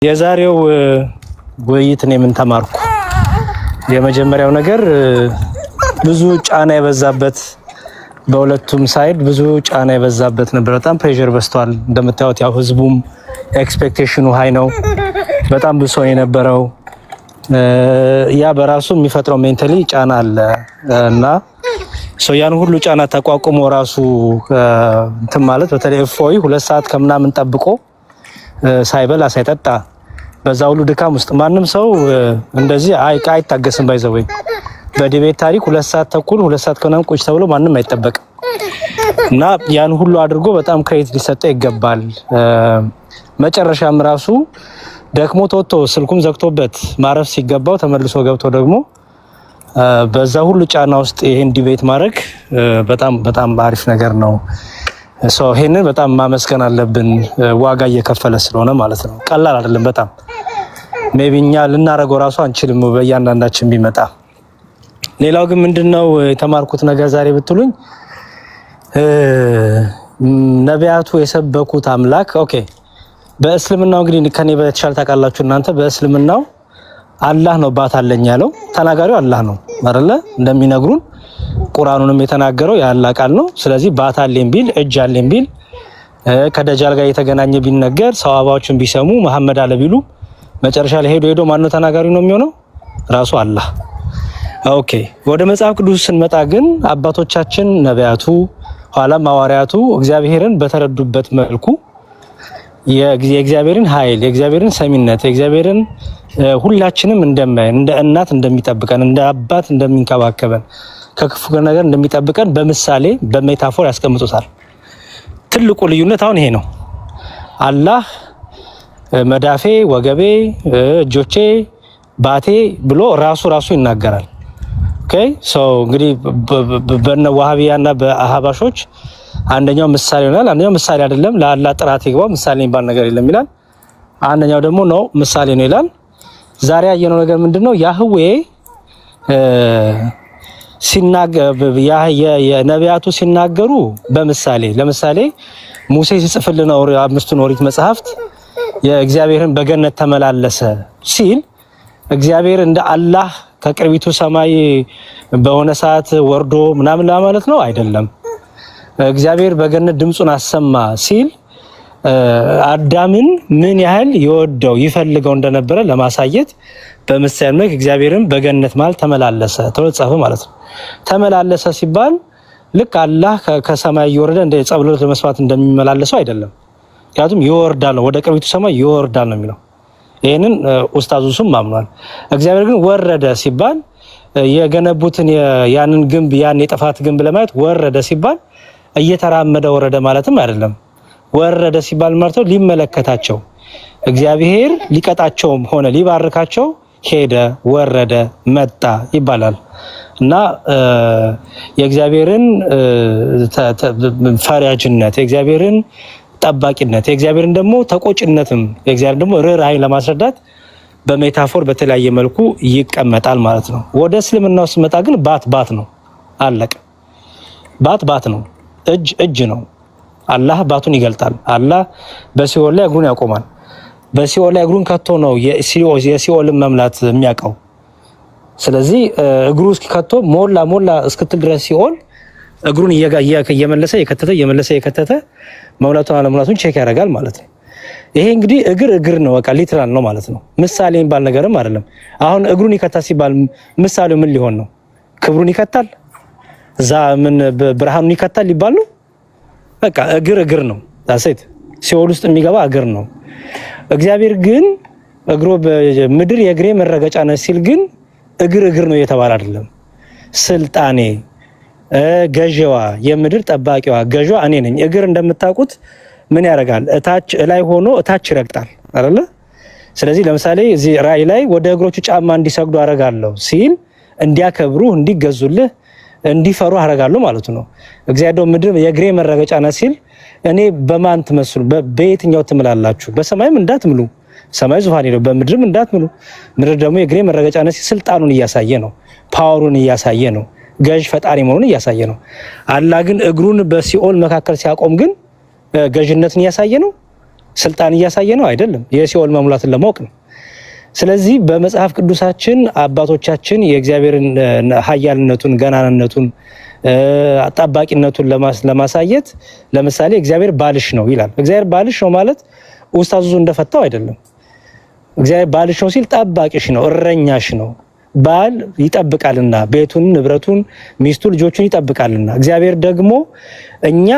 የዛሬው ውይይት እኔ ምን ተማርኩ? የመጀመሪያው ነገር ብዙ ጫና የበዛበት በሁለቱም ሳይድ ብዙ ጫና የበዛበት ነበር። በጣም ፕሬሸር በዝቷል። እንደምታዩት ያው ህዝቡም ኤክስፔክቴሽኑ ሃይ ነው። በጣም ብሶ የነበረው ያ በራሱ የሚፈጥረው ሜንታሊ ጫና አለ እና ያን ሁሉ ጫና ተቋቁሞ ራሱ እንትን ማለት በተለይ እፎይ 2 ሰዓት ከምናምን ጠብቆ ሳይበላ ሳይጠጣ በዛ ሁሉ ድካም ውስጥ ማንም ሰው እንደዚህ አይታገስም። ባይዘው በዲቤት ታሪክ 2 ሰዓት ተኩል 2 ሰዓት ከምናምን ቁጭ ተብሎ ማንም አይጠበቅም እና ያን ሁሉ አድርጎ በጣም ክሬዲት ሊሰጠው ይገባል። መጨረሻም ራሱ ደክሞ ተወጥቶ ስልኩም ዘግቶበት ማረፍ ሲገባው ተመልሶ ገብቶ ደግሞ በዛ ሁሉ ጫና ውስጥ ይሄን ዲቤት ማድረግ በጣም አሪፍ ነገር ነው። ይሄንን በጣም ማመስገን አለብን። ዋጋ እየከፈለ ስለሆነ ማለት ነው። ቀላል አይደለም። በጣም ሜቢ እኛ ልናረገው ራሱ አንችልም በእያንዳንዳችን ቢመጣ። ሌላው ግን ምንድነው የተማርኩት ነገር ዛሬ ብትሉኝ ነቢያቱ የሰበኩት አምላክ በእስልምናው እንግዲህ ከኔ በተሻለ ታውቃላችሁ እናንተ። በእስልምናው አላህ ነው ባት አለኝ ያለው ተናጋሪው አላህ ነው አይደለ? እንደሚነግሩን ቁርአኑንም የተናገረው የአላህ ቃል ነው። ስለዚህ ባት አለኝ ቢል እጅ አለኝ ቢል ከደጃል ጋር የተገናኘ ቢነገር ሰዋባዎችን ቢሰሙ መሐመድ አለ ቢሉ መጨረሻ ላይ ሄዶ ማነው ተናጋሪው ነው የሚሆነው? ራሱ አላህ። ወደ መጽሐፍ ቅዱስ ስንመጣ ግን አባቶቻችን ነቢያቱ ኋላም ሐዋርያቱ እግዚአብሔርን በተረዱበት መልኩ የእግዚአብሔርን ኃይል የእግዚአብሔርን ሰሚነት የእግዚአብሔርን ሁላችንም እንደ እናት እንደሚጠብቀን እንደ አባት እንደሚንከባከበን ከክፉ ነገር እንደሚጠብቀን በምሳሌ በሜታፎር ያስቀምጡታል። ትልቁ ልዩነት አሁን ይሄ ነው። አላህ መዳፌ፣ ወገቤ፣ እጆቼ፣ ባቴ ብሎ ራሱ ይናገራል። እንግዲህ በነ ዋሃቢያና በአህባሾች አንደኛው ምሳሌ ይሆናል፣ አንደኛው ምሳሌ አይደለም። ለአላህ ጥራት ይገባው ምሳሌ የሚባል ነገር የለም ይላል። አንደኛው ደግሞ ነው ምሳሌ ነው ይላል። ዛሬ ያየነው ነገር ምንድነው? ያህዌ የነቢያቱ ሲናገሩ በምሳሌ ለምሳሌ ሙሴ ሲጽፍልን 5ቱን ኦሪት መጽሐፍት የእግዚአብሔርን በገነት ተመላለሰ ሲል እግዚአብሔር እንደ አላህ ከቅርቢቱ ሰማይ በሆነ ሰዓት ወርዶ ምናምን ለማለት ነው አይደለም። እግዚአብሔር በገነት ድምጹን አሰማ ሲል አዳምን ምን ያህል ይወደው ይፈልገው እንደነበረ ለማሳየት በምሳሌ መልክ እግዚአብሔርን በገነት ማለት ተመላለሰ ተብሎ ጻፈ ማለት ነው። ተመላለሰ ሲባል ልክ አላህ ከሰማይ እየወረደ እንደ ጸብሎት ለመስዋዕት እንደሚመላለሰው አይደለም። ምክንያቱም ይወርዳል ነው፣ ወደ ቅርቢቱ ሰማይ ይወርዳል ነው የሚለው። ይሄንን ኡስታዙም ማምኗል። እግዚአብሔር ግን ወረደ ሲባል የገነቡትን ያንን ግንብ ያን የጥፋት ግንብ ለማየት ወረደ ሲባል እየተራመደ ወረደ ማለትም አይደለም። ወረደ ሲባል ማለት ሊመለከታቸው እግዚአብሔር ሊቀጣቸውም ሆነ ሊባርካቸው ሄደ፣ ወረደ፣ መጣ ይባላል እና የእግዚአብሔርን ፈሪያጅነት የእግዚአብሔርን ጠባቂነት የእግዚአብሔርን ደግሞ ተቆጭነትም የእግዚአብሔርን ደግሞ ርህራሄን ለማስረዳት በሜታፎር በተለያየ መልኩ ይቀመጣል ማለት ነው። ወደ እስልምናው ሲመጣ ግን ባት ነው፣ አለቀ። ባት ነው፣ እጅ ነው። አላህ ባቱን ይገልጣል። አላህ በሲኦል ላይ እግሩን ያቆማል። በሲኦል ላይ እግሩን ከቶ ነው የሲኦልን መምላት የሚያውቀው። ስለዚህ እግሩ እስኪ ከቶ ሞላ እስክትል ድረስ ሲኦል እግሩን እየመለሰ የከተተ መውላቱን አለመውላቱን ቼክ ያደርጋል ማለት ነው። ይሄ እንግዲህ እግር ነው፣ በቃ ሊትራል ነው ማለት ነው። ምሳሌ የሚባል ነገርም አይደለም። አሁን እግሩን ይከታል ሲባል ምሳሌው ምን ሊሆን ነው? ክብሩን ይከታል፣ እዛ ምን ብርሃኑን ይከታል ሊባል ነው? በቃ እግር ነው። ዳሴት ሲኦል ውስጥ የሚገባ እግር ነው። እግዚአብሔር ግን እግሮ በምድር የእግሬ መረገጫ ነው ሲል ግን እግር ነው እየተባለ አይደለም። ስልጣኔ ገዢዋ የምድር ጠባቂዋ ገዢዋ እኔ ነኝ። እግር እንደምታውቁት ምን ያደርጋል? እታች ላይ ሆኖ እታች ይረግጣል አይደለ? ስለዚህ ለምሳሌ እዚህ ራእይ ላይ ወደ እግሮቹ ጫማ እንዲሰግዱ አደርጋለሁ ሲል እንዲያከብሩ፣ እንዲገዙልህ፣ እንዲፈሩ አደርጋለሁ ማለት ነው። እግዚአብሔር ምድር የእግሬ መረገጫ ናት ሲል እኔ በማን ትመስሉ? በየትኛው ትምላላችሁ? በሰማይም እንዳትምሉ፣ ሰማይ ዙፋኔ ነው፣ በምድርም እንዳትምሉ፣ ምድር ደግሞ የእግሬ መረገጫ ናት ሲል ስልጣኑን እያሳየ ነው፣ ፓወሩን እያሳየ ነው፣ ገዥ ፈጣሪ መሆኑን እያሳየ ነው። አላህ ግን እግሩን በሲኦል መካከል ሲያቆም ግን ገዥነትን እያሳየ ነው ስልጣን እያሳየ ነው አይደለም፣ የሲኦል መሙላትን ለማወቅ ነው። ስለዚህ በመጽሐፍ ቅዱሳችን አባቶቻችን የእግዚአብሔርን ኃያልነቱን ገናንነቱን አጣባቂነቱን ለማሳየት ለምሳሌ እግዚአብሔር ባልሽ ነው ይላል። እግዚአብሔር ባልሽ ነው ማለት ኡስታዙ እንደፈታው አይደለም። እግዚአብሔር ባልሽ ነው ሲል ጠባቂሽ ነው፣ እረኛሽ ነው። ባል ይጠብቃልና ቤቱን፣ ንብረቱን፣ ሚስቱ፣ ልጆቹን ይጠብቃልና እግዚአብሔር ደግሞ እኛ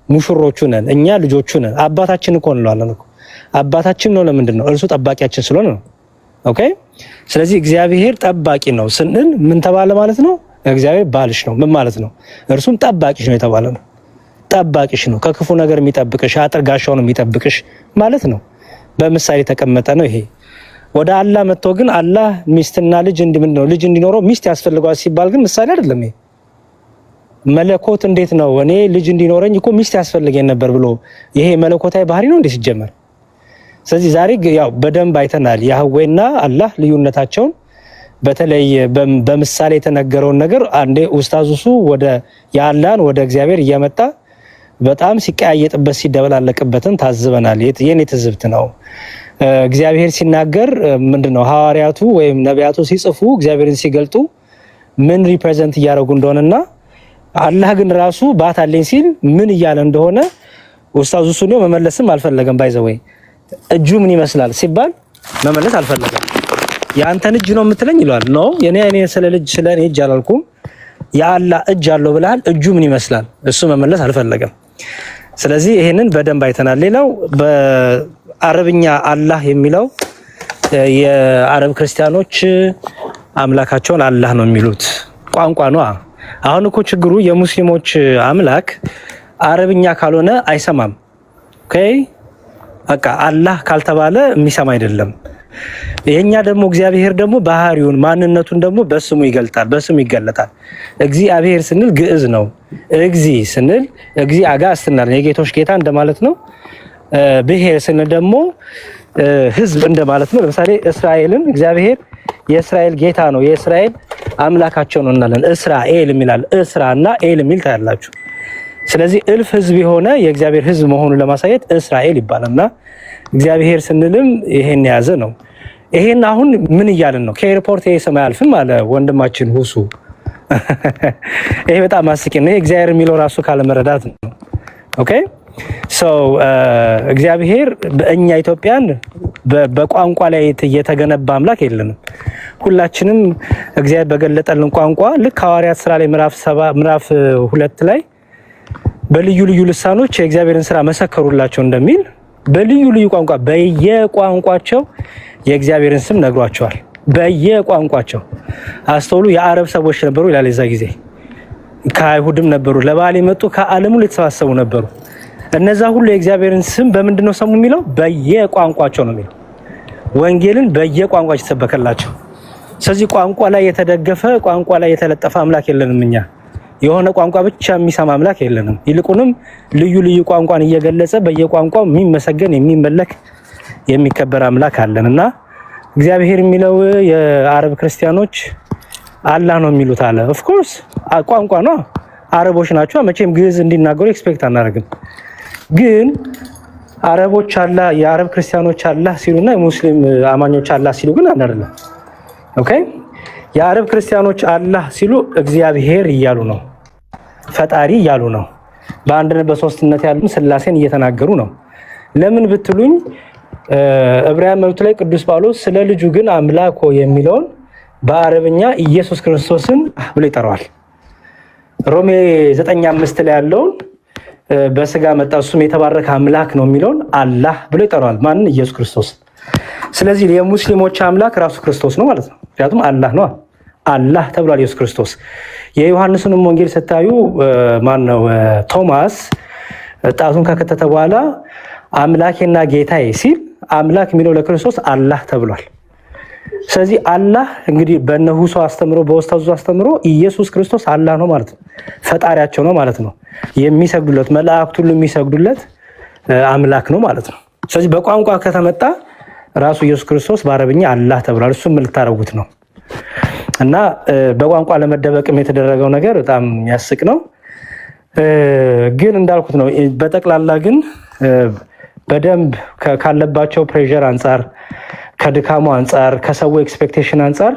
ሙሽሮቹ ነን፣ እኛ ልጆቹ ነን። አባታችን እኮ እንለዋለን እኮ አባታችን ነው። ለምንድን ነው? እርሱ ጠባቂያችን ስለሆነ ነው። ኦኬ። ስለዚህ እግዚአብሔር ጠባቂ ነው ስንል ምን ተባለ ማለት ነው? እግዚአብሔር ባልሽ ነው ምን ማለት ነው? እርሱም ጠባቂሽ ነው የተባለ ነው። ጠባቂሽ ነው፣ ከክፉ ነገር የሚጠብቅሽ፣ አጥር ጋሻው ነው የሚጠብቅሽ ማለት ነው። በምሳሌ የተቀመጠ ነው ይሄ። ወደ አላህ መጥቶ ግን አላህ ሚስትና ልጅ ምንድነው ልጅ እንዲኖረው ሚስት ያስፈልገዋል ሲባል ግን ምሳሌ አይደለም ይሄ። መለኮት እንዴት ነው እኔ ልጅ እንዲኖረኝ እኮ ሚስት ያስፈልገኝ ነበር ብሎ ይሄ መለኮታዊ ባህሪ ነው እንዴ ሲጀመር? ስለዚህ ዛሬ ያው በደንብ አይተናል ያህዌና አላህ ልዩነታቸውን። በተለይ በምሳሌ የተነገረውን ነገር አንዴ ኡስታዙሱ ወደ የአላህን ወደ እግዚአብሔር እያመጣ በጣም ሲቀያየጥበት ሲደበላለቅበትን ታዝበናል። የኔ ትዝብት ነው። እግዚአብሔር ሲናገር ምንድነው ሐዋርያቱ ወይም ነቢያቱ ሲጽፉ እግዚአብሔርን ሲገልጡ ምን ሪፕሬዘንት እያደረጉ እንደሆነና አላህ ግን ራሱ ባታለኝ ሲል ምን እያለ እንደሆነ ኡስታዙሱ ነው መመለስም አልፈለገም። ባይዘወይ እጁ ምን ይመስላል ሲባል መመለስ አልፈለገም። ያንተን እጅ ነው የምትለኝ ይላል። ኖ የኔ ስለ ልጅ ስለ እኔ እጅ አላልኩም። የአላህ እጅ አለው ብለሃል። እጁ ምን ይመስላል? እሱ መመለስ አልፈለገም። ስለዚህ ይሄንን በደንብ አይተናል። ሌላው በአረብኛ አላህ የሚለው የአረብ ክርስቲያኖች አምላካቸውን አላህ ነው የሚሉት ቋንቋ ነው። አሁን እኮ ችግሩ የሙስሊሞች አምላክ አረብኛ ካልሆነ አይሰማም። ኦኬ በቃ አላህ ካልተባለ የሚሰማ አይደለም። የኛ ደግሞ እግዚአብሔር ደግሞ ባህሪውን ማንነቱን ደግሞ በስሙ ይገልጣል፣ በስሙ ይገለጣል። እግዚአብሔር ስንል ግዕዝ ነው። እግዚ ስንል እግዚ አጋዕዝትናል የጌቶች ጌታ እንደማለት ነው። ብሔር ስንል ደግሞ ህዝብ እንደማለት ነው። ለምሳሌ እስራኤልን እግዚአብሔር የእስራኤል ጌታ ነው፣ የእስራኤል አምላካቸው ነው እንላለን። እስራኤል የሚላል እስራና ኤል የሚል ታያላችሁ። ስለዚህ እልፍ ህዝብ የሆነ የእግዚአብሔር ህዝብ መሆኑን ለማሳየት እስራኤል ይባላልና እግዚአብሔር ስንልም ይሄን የያዘ ነው። ይሄን አሁን ምን እያልን ነው? ከኤርፖርት ይሄ ሰማይ አልፍም አለ ወንድማችን ሁሱ። ይሄ በጣም አስቂኝ ነው። እግዚአብሔር የሚለው ራሱ ካለ መረዳት ነው። ኦኬ ሶ እግዚአብሔር በእኛ ኢትዮጵያን በቋንቋ ላይ የተገነባ አምላክ የለንም። ሁላችንም እግዚአብሔር በገለጠልን ቋንቋ ልክ ሐዋርያት ሥራ ላይ ምዕራፍ 2 ላይ በልዩ ልዩ ልሳኖች የእግዚአብሔርን ስራ መሰከሩላቸው እንደሚል በልዩ ልዩ ቋንቋ በየቋንቋቸው የእግዚአብሔርን ስም ነግሯቸዋል። በየቋንቋቸው አስተውሉ። የአረብ ሰዎች ነበሩ ይላል። የዛ ጊዜ ከአይሁድም ነበሩ፣ ለበዓል የመጡ ከዓለም ሁሉ የተሰባሰቡ ነበሩ። እነዛ ሁሉ የእግዚአብሔርን ስም በምንድን ነው ሰሙ የሚለው? በየቋንቋቸው ነው የሚለው። ወንጌልን በየቋንቋቸው ተሰበከላቸው። ስለዚህ ቋንቋ ላይ የተደገፈ ቋንቋ ላይ የተለጠፈ አምላክ የለንም እኛ። የሆነ ቋንቋ ብቻ የሚሰማ አምላክ የለንም። ይልቁንም ልዩ ልዩ ቋንቋን እየገለጸ በየቋንቋው የሚመሰገን የሚመለክ የሚከበር አምላክ አለን እና እግዚአብሔር የሚለው የአረብ ክርስቲያኖች አላህ ነው የሚሉት አለ። ኦፍ ኮርስ ቋንቋ ነው፣ አረቦች ናቸው። መቼም ግዕዝ እንዲናገሩ ኤክስፔክት አናደርግም። ግን አረቦች አላህ የአረብ ክርስቲያኖች አላህ ሲሉና የሙስሊም አማኞች አላህ ሲሉ ግን አይደለም። ኦኬ የአረብ ክርስቲያኖች አላህ ሲሉ እግዚአብሔር እያሉ ነው፣ ፈጣሪ እያሉ ነው። በአንድነት በሶስትነት ያሉ ስላሴን እየተናገሩ ነው። ለምን ብትሉኝ ዕብራውያን መልእክቱ ላይ ቅዱስ ጳውሎስ ስለ ልጁ ግን አምላኮ የሚለውን በአረብኛ ኢየሱስ ክርስቶስን ብሎ ይጠራዋል። ሮሜ 9:5 ላይ ያለውን በስጋ መጣ እሱም የተባረከ አምላክ ነው የሚለውን አላህ ብሎ ይጠራዋል። ማንን? ኢየሱስ ክርስቶስ። ስለዚህ የሙስሊሞች አምላክ ራሱ ክርስቶስ ነው ማለት ነው። ምክንያቱም አላህ ነው፣ አላህ ተብሏል ኢየሱስ ክርስቶስ። የዮሐንስንም ወንጌል ስታዩ ማን ነው ቶማስ ጣቱን ከከተተ በኋላ አምላኬና ጌታዬ ሲል አምላክ የሚለው ለክርስቶስ አላህ ተብሏል። ስለዚህ አላህ እንግዲህ በነሁሶ አስተምሮ በኡስታዙ አስተምሮ ኢየሱስ ክርስቶስ አላህ ነው ማለት ነው፣ ፈጣሪያቸው ነው ማለት ነው። የሚሰግዱለት መላእክት ሁሉ የሚሰግዱለት አምላክ ነው ማለት ነው። ስለዚህ በቋንቋ ከተመጣ ራሱ ኢየሱስ ክርስቶስ በአረብኛ አላህ ተብሏል። እሱም ምን ልታረጉት ነው? እና በቋንቋ ለመደበቅም የተደረገው ነገር በጣም የሚያስቅ ነው። ግን እንዳልኩት ነው። በጠቅላላ ግን በደንብ ካለባቸው ፕሬሸር አንጻር፣ ከድካሙ አንጻር፣ ከሰው ኤክስፔክቴሽን አንጻር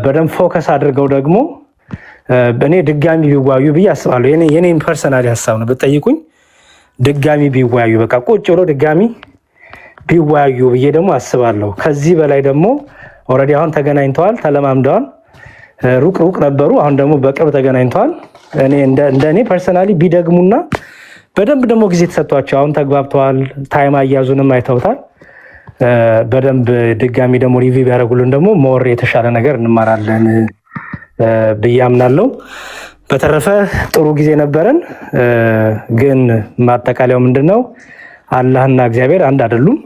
በደንብ ፎከስ አድርገው ደግሞ እኔ ድጋሚ ቢወያዩ ብዬ አስባለሁ። የኔን ፐርሰናሊ ሀሳብ ነው ብትጠይቁኝ፣ ድጋሚ ቢወያዩ በቃ ቁጭ ብሎ ድጋሚ ቢወያዩ ብዬ ደግሞ አስባለሁ። ከዚህ በላይ ደግሞ ኦልሬዲ አሁን ተገናኝተዋል፣ ተለማምደዋል። ሩቅ ነበሩ፣ አሁን ደግሞ በቅርብ ተገናኝተዋል። እንደኔ ፐርሰናሊ ቢደግሙና በደንብ ደግሞ ጊዜ ተሰጥቷቸው አሁን ተግባብተዋል። ታይም አያዙንም አይተውታል። በደንብ ድጋሚ ደግሞ ሪቪው ቢያደርጉልን ደግሞ ሞር የተሻለ ነገር እንማራለን ብዬ አምናለሁ። በተረፈ ጥሩ ጊዜ ነበረን። ግን ማጠቃለያው ምንድነው? አላህና እግዚአብሔር አንድ አይደሉም።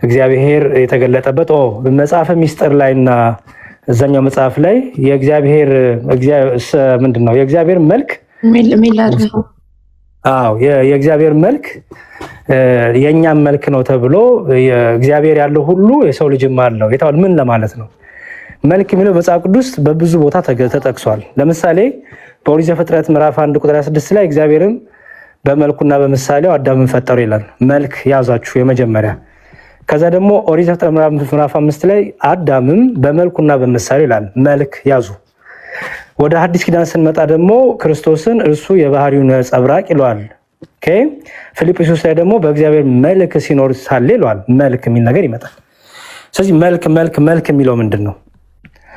እግዚአብሔር የተገለጠበት መጽሐፈ ሚስጥር ላይና እዛኛው መጽሐፍ ላይ የእግዚአብሔር ምንድነው? የእግዚአብሔር መልክ የእግዚአብሔር መልክ የእኛም መልክ ነው ተብሎ እግዚአብሔር ያለው ሁሉ የሰው ልጅም አለው የተባለ ምን ለማለት ነው? መልክ የሚለው መጽሐፍ ቅዱስ በብዙ ቦታ ተጠቅሷል። ለምሳሌ በኦሪት ዘፍጥረት ምዕራፍ 1 ቁጥር 26 ላይ እግዚአብሔርም በመልኩና በምሳሌው አዳምን ፈጠሩ ይላል። መልክ ያዛችሁ የመጀመሪያ። ከዛ ደግሞ ኦሪት ዘፍጥረት ምዕራፍ 5 ላይ አዳምም በመልኩና በምሳሌው ይላል። መልክ ያዙ። ወደ ሐዲስ ኪዳን ስንመጣ ደግሞ ክርስቶስን እርሱ የባህሪው ነጸብራቅ ይለዋል። ኦኬ። ፊልጵስዩስ ላይ ደግሞ በእግዚአብሔር መልክ ሲኖር ሳለ ይለዋል። መልክ የሚል ነገር ይመጣል። ስለዚህ መልክ የሚለው ምንድን ነው?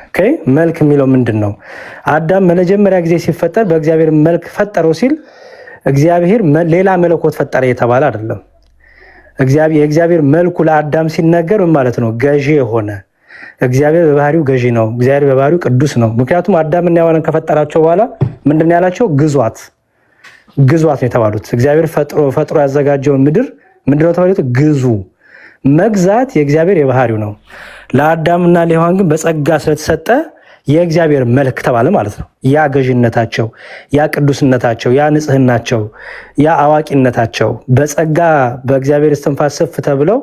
ኦኬ። መልክ የሚለው ምንድን ነው? አዳም ለመጀመሪያ ጊዜ ሲፈጠር በእግዚአብሔር መልክ ፈጠረው ሲል እግዚአብሔር ሌላ መለኮት ፈጠረ የተባለ አይደለም። የእግዚአብሔር መልኩ ለአዳም ሲነገር ምን ማለት ነው? ገዢ የሆነ እግዚአብሔር በባህሪው ገዢ ነው። እግዚአብሔር በባህሪው ቅዱስ ነው። ምክንያቱም አዳምና ሔዋንን ከፈጠራቸው በኋላ ምንድን ያላቸው? ግዟት ነው የተባሉት። እግዚአብሔር ፈጥሮ ያዘጋጀውን ምድር ምንድነው ተባሉት? ግዙ። መግዛት የእግዚአብሔር የባህሪው ነው። ለአዳምና ለሔዋን ግን በጸጋ ስለተሰጠ የእግዚአብሔር መልክ ተባለ ማለት ነው። ያ ገዥነታቸው፣ ያ ቅዱስነታቸው፣ ያ ንጽህናቸው፣ ያ አዋቂነታቸው በጸጋ በእግዚአብሔር እስትንፋስ እፍ ተብለው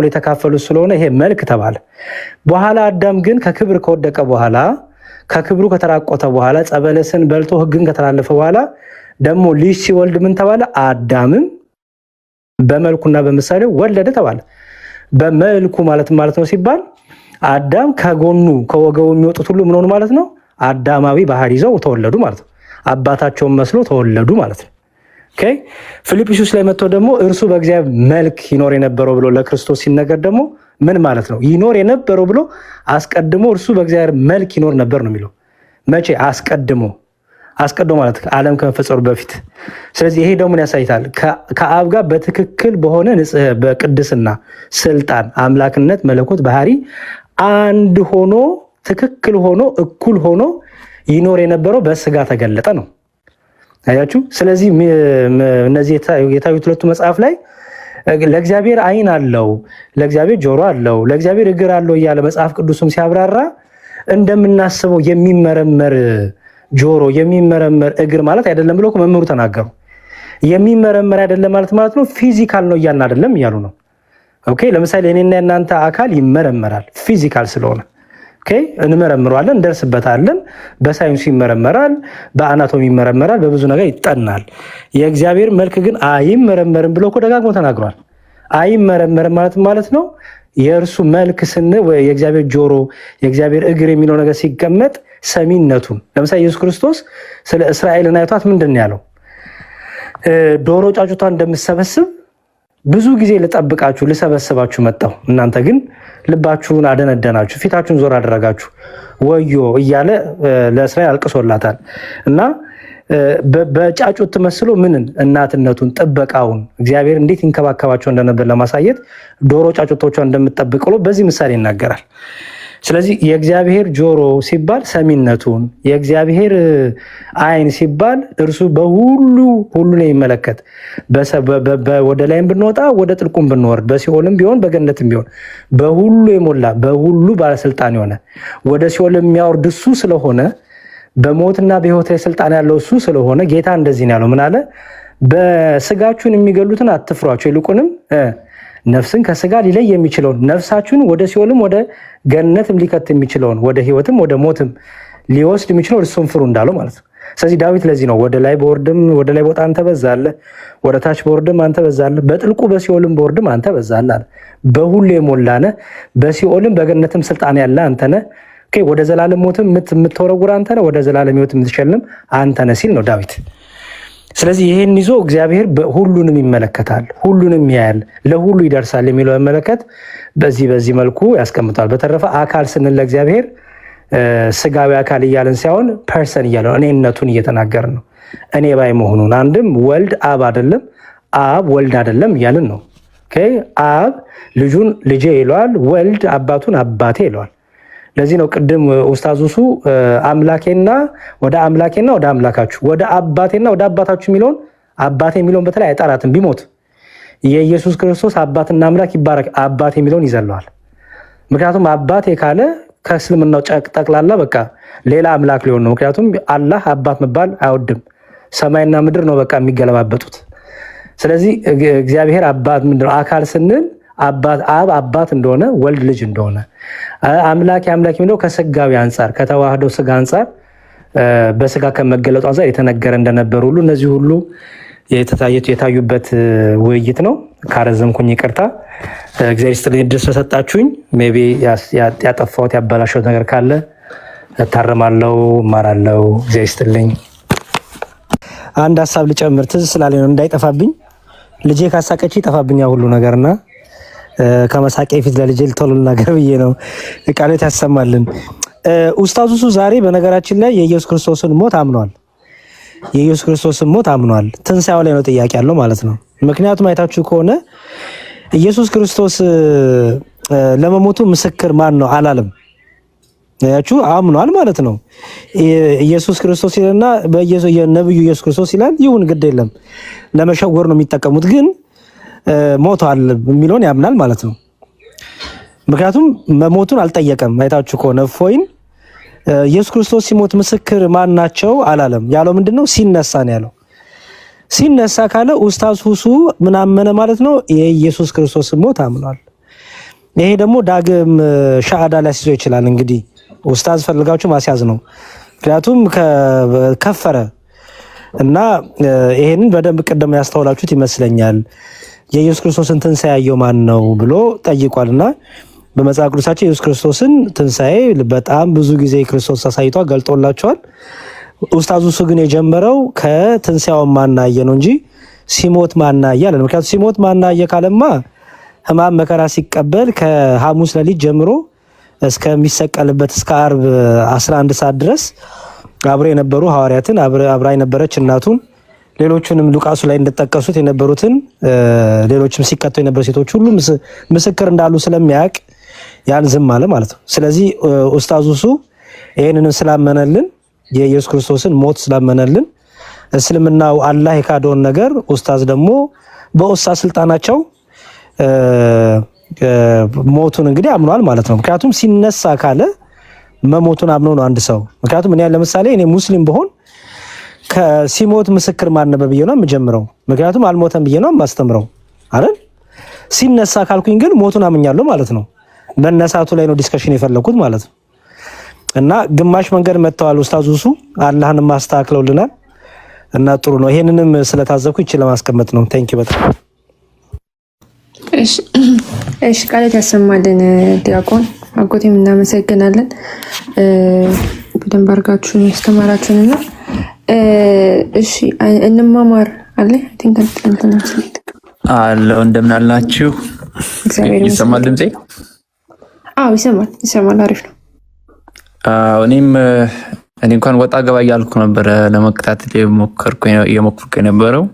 የተካፈሉ ስለሆነ ይሄ መልክ ተባለ። በኋላ አዳም ግን ከክብር ከወደቀ በኋላ ከክብሩ ከተራቆተ በኋላ ጸበለስን በልቶ ሕግን ከተላለፈ በኋላ ደግሞ ልጅ ሲወልድ ምን ተባለ? አዳምም በመልኩና በምሳሌው ወለደ ተባለ። በመልኩ ማለት ነው ሲባል አዳም ከጎኑ ከወገቡ የሚወጡት ሁሉ ምን ሆኑ ማለት ነው? አዳማዊ ባህሪ ይዘው ተወለዱ ማለት ነው። አባታቸውን መስሎ ተወለዱ ማለት ነው። ኦኬ። ፊልጵስዩስ ላይ መጥቶ ደግሞ እርሱ በእግዚአብሔር መልክ ይኖር የነበረው ብሎ ለክርስቶስ ሲነገር ደግሞ ምን ማለት ነው? ይኖር የነበረው ብሎ አስቀድሞ እርሱ በእግዚአብሔር መልክ ይኖር ነበር ነው የሚለው። መቼ? አስቀድሞ ማለት ዓለም ከመፈጠሩ በፊት። ስለዚህ ይሄ ደግሞ ያሳይታል ከአብ ጋር በትክክል በሆነ በቅድስና ስልጣን፣ አምላክነት፣ መለኮት ባህሪ አንድ ሆኖ ትክክል ሆኖ እኩል ሆኖ ይኖር የነበረው በስጋ ተገለጠ ነው። አያችሁ። ስለዚህ እነዚህ የታዩት ሁለቱ መጽሐፍ ላይ ለእግዚአብሔር ዓይን አለው፣ ለእግዚአብሔር ጆሮ አለው፣ ለእግዚአብሔር እግር አለው እያለ መጽሐፍ ቅዱስም ሲያብራራ እንደምናስበው የሚመረመር ጆሮ የሚመረመር እግር ማለት አይደለም ብሎ መምህሩ ተናገሩ። የሚመረመር አይደለም ማለት ነው ፊዚካል ነው እያልን አይደለም እያሉ ነው። ኦኬ። ለምሳሌ እኔና እናንተ አካል ይመረመራል ፊዚካል ስለሆነ ኦኬ፣ እንመረምረዋለን፣ እንደርስበታለን። በሳይንሱ ይመረመራል፣ በአናቶሚ ይመረመራል፣ በብዙ ነገር ይጠናል። የእግዚአብሔር መልክ ግን አይመረመርም ብሎ እኮ ደጋግሞ ተናግሯል። አይመረመርም ማለት ነው የእርሱ መልክ የእግዚአብሔር ጆሮ የእግዚአብሔር እግር የሚለው ነገር ሲቀመጥ ሰሚነቱን ለምሳሌ ኢየሱስ ክርስቶስ ስለ እስራኤልን አይቷት ምንድን ነው ያለው? ዶሮ ጫጩቷን እንደምትሰበስብ ብዙ ጊዜ ልሰበስባችሁ መጣሁ፣ እናንተ ግን ልባችሁን አደነደናችሁ፣ ፊታችሁን ዞር አደረጋችሁ፣ ወዮ እያለ ለእስራኤል አልቅሶላታል። እና በጫጩት መስሎ ምንን? እናትነቱን፣ ጥበቃውን እግዚአብሔር እንዴት ይንከባከባቸው እንደነበር ለማሳየት ዶሮ ጫጩቶቿን እንደምትጠብቅ ብሎ በዚህ ምሳሌ ይናገራል። ስለዚህ የእግዚአብሔር ጆሮ ሲባል ሰሚነቱን፣ የእግዚአብሔር ዓይን ሲባል እርሱ በሁሉ የሚመለከት ወደ ላይም ብንወጣ ወደ ጥልቁም ብንወርድ በሲኦልም ቢሆን በገነትም ቢሆን በሁሉ የሞላ በሁሉ ባለስልጣን የሆነ ወደ ሲኦል የሚያወርድ እሱ ስለሆነ በሞትና በሕይወት ላይ ስልጣን ያለው እሱ ስለሆነ ጌታ እንደዚህ ነው ያለው። ምን አለ? በስጋችሁን የሚገሉትን አትፍሯቸው፣ ይልቁንም ነፍስን ከስጋ ሊለይ የሚችለውን ነፍሳችሁን ወደ ሲኦልም ወደ ገነትም ሊከት የሚችለውን ወደ ሕይወትም ወደ ሞትም ሊወስድ የሚችለው እርሱን ፍሩ እንዳለው ማለት ነው። ስለዚህ ዳዊት ለዚህ ነው ወደ ላይ በወርድም ወደ ላይ ቦታ አንተ በዛለህ፣ ወደ ታች በወርድም አንተ በዛለህ፣ በጥልቁ በሲኦልም በወርድም አንተ በዛለህ፣ በሁሉ የሞላነህ በሲኦልም በገነትም ስልጣን ያለ አንተ ነህ። ወደ ዘላለም ሞትም የምትወረውር አንተ ነህ፣ ወደ ዘላለም ሕይወት የምትሸልም አንተ ነህ ሲል ነው ዳዊት። ስለዚህ ይሄን ይዞ እግዚአብሔር ሁሉንም ይመለከታል፣ ሁሉንም ያያል፣ ለሁሉ ይደርሳል የሚለው መመለከት በዚህ መልኩ ያስቀምጣል። በተረፈ አካል ስንል ለእግዚአብሔር ስጋዊ አካል እያለን ሳይሆን ፐርሰን እያለን እኔነቱን እየተናገርን ነው። እኔ ባይ መሆኑን አንድም ወልድ አብ አይደለም፣ አብ ወልድ አይደለም እያልን ነው። አብ ልጁን ልጄ ይለዋል፣ ወልድ አባቱን አባቴ ይለዋል። ለዚህ ነው ቅድም ኡስታዙሱ አምላኬና ወደ አምላካችሁ ወደ አባቴና ወደ አባታችሁ የሚለውን አባቴ የሚለውን በተለይ አይጠራትም። ቢሞት የኢየሱስ ክርስቶስ አባትና አምላክ ይባረክ አባቴ የሚለውን ይዘለዋል። ምክንያቱም አባቴ ካለ ከእስልምናው ጠቅላላ በቃ ሌላ አምላክ ሊሆን ነው። ምክንያቱም አላህ አባት መባል አይወድም። ሰማይና ምድር ነው በቃ የሚገለባበጡት። ስለዚህ እግዚአብሔር አባት ምንድነው አካል ስንል አብ አባት እንደሆነ ወልድ ልጅ እንደሆነ አምላክ የሚለው ከስጋዊ አንጻር ከተዋህዶ ስጋ አንጻር በስጋ ከመገለጡ አንጻር የተነገረ እንደነበር ሁሉ እነዚህ ሁሉ የታዩበት ውይይት ነው። ካረዘምኩኝ ይቅርታ። እግዚአብሔር ይስጥልኝ ድረስ ስለሰጣችሁኝ። ሜይ ቢ ያጠፋሁት ያበላሸሁት ነገር ካለ እታረማለሁ፣ እማራለሁ። እግዚአብሔር ይስጥልኝ። አንድ ሀሳብ ልጨምር ትዝ ስላለኝ ነው እንዳይጠፋብኝ። ልጄ ካሳቀች ይጠፋብኛ ሁሉ ነገርና ከመሳቄ ፊት ለልጄ ልቶሎ ነገር ብዬ ነው። ቃሎት ያሰማልን። ኡስታዙ ዛሬ በነገራችን ላይ የኢየሱስ ክርስቶስን ሞት አምኗል። የኢየሱስ ክርስቶስን ሞት አምኗል። ትንሣኤው ላይ ነው ጥያቄ ያለው ማለት ነው። ምክንያቱም አይታችሁ ከሆነ ኢየሱስ ክርስቶስ ለመሞቱ ምስክር ማን ነው አላለም። ያችሁ አምኗል ማለት ነው። ኢየሱስ ክርስቶስ ይልና የነብዩ ኢየሱስ ክርስቶስ ይላል። ይሁን ግድ የለም ለመሸወር ነው የሚጠቀሙት፣ ግን ሞቷል የሚለውን ያምናል ማለት ነው። ምክንያቱም መሞቱን አልጠየቀም። አይታችሁ ከሆነ እፎይን ኢየሱስ ክርስቶስ ሲሞት ምስክር ማን ናቸው አላለም። ያለው ምንድነው? ሲነሳ ነው ያለው። ሲነሳ ካለ ኡስታዝ ሁሱ ምን አመነ ማለት ነው? የኢየሱስ ክርስቶስ ሞት አምኗል። ይሄ ደግሞ ዳግም ሻሃዳ ሊያስይዘው ይችላል። እንግዲህ ኡስታዝ ፈልጋችሁ ማስያዝ ነው። ምክንያቱም ከፈረ እና ይሄንን በደንብ ቀደም ያስተውላችሁት ይመስለኛል። የኢየሱስ ክርስቶስን ትንሣኤ ያየው ማን ነው ብሎ ጠይቋልና በመጽሐፍ ቅዱሳችን የኢየሱስ ክርስቶስን ትንሣኤ በጣም ብዙ ጊዜ ክርስቶስ አሳይቷል፣ ገልጦላቸዋል። ኡስታዙ እሱ ግን የጀመረው ከትንሣኤው ማናየ ነው እንጂ ሲሞት ማናየ አለ። ምክንያቱም ሲሞት ማናየ ካለማ ሕማም መከራ ሲቀበል ከሐሙስ ሌሊት ጀምሮ እስከሚሰቀልበት እስከ ዓርብ 11 ሰዓት ድረስ አብሮ የነበሩ ሐዋርያትን አብራ የነበረች እናቱን ሌሎቹንም ሉቃሱ ላይ እንደተጠቀሱት የነበሩትን ሌሎችም ሲከተሉ የነበሩ ሴቶች ሁሉ ምስክር እንዳሉ ስለሚያውቅ ያን ዝም አለ ማለት ነው። ስለዚህ ኡስታዙ እሱ ይሄንን ስላመነልን የኢየሱስ ክርስቶስን ሞት ስላመነልን እስልምናው አላህ የካደውን ነገር ኡስታዝ ደግሞ በኡስታዝ ስልጣናቸው ሞቱን እንግዲህ አምኗል ማለት ነው። ምክንያቱም ሲነሳ ካለ መሞቱን አምኖ ነው አንድ ሰው። ምክንያቱም እኔ ለምሳሌ እኔ ሙስሊም በሆን ከሲሞት ምስክር ማን ነው ብዬ ነው የምጀምረው። ምክንያቱም አልሞተም ብዬ ነው የማስተምረው አይደል? ሲነሳ ካልኩኝ ግን ሞቱን አምኛለሁ ማለት ነው። መነሳቱ ላይ ነው ዲስከሽን የፈለኩት ማለት ነው። እና ግማሽ መንገድ መጥተዋል ኡስታዙ እሱ አላህን ማስተካክለውልናል እና ጥሩ ነው። ይሄንንም ስለታዘብኩ ይችላል ለማስቀመጥ ነው። ቴንክ ዩ በጣም እሺ። ቃላት ያሰማልን ዲያቆን አጎቴም እናመሰግናለን። በደንብ አድርጋችሁን ያስተማራችሁንና እሺ እንማማር አለ አለው። እንደምን አላችሁ? ይሰማል ድምጼ? አዎ ይሰማል። አሪፍ ነው። እኔ እንኳን ወጣ ገባ እያልኩ ነበረ ለመከታተል የሞከርኩ የነበረው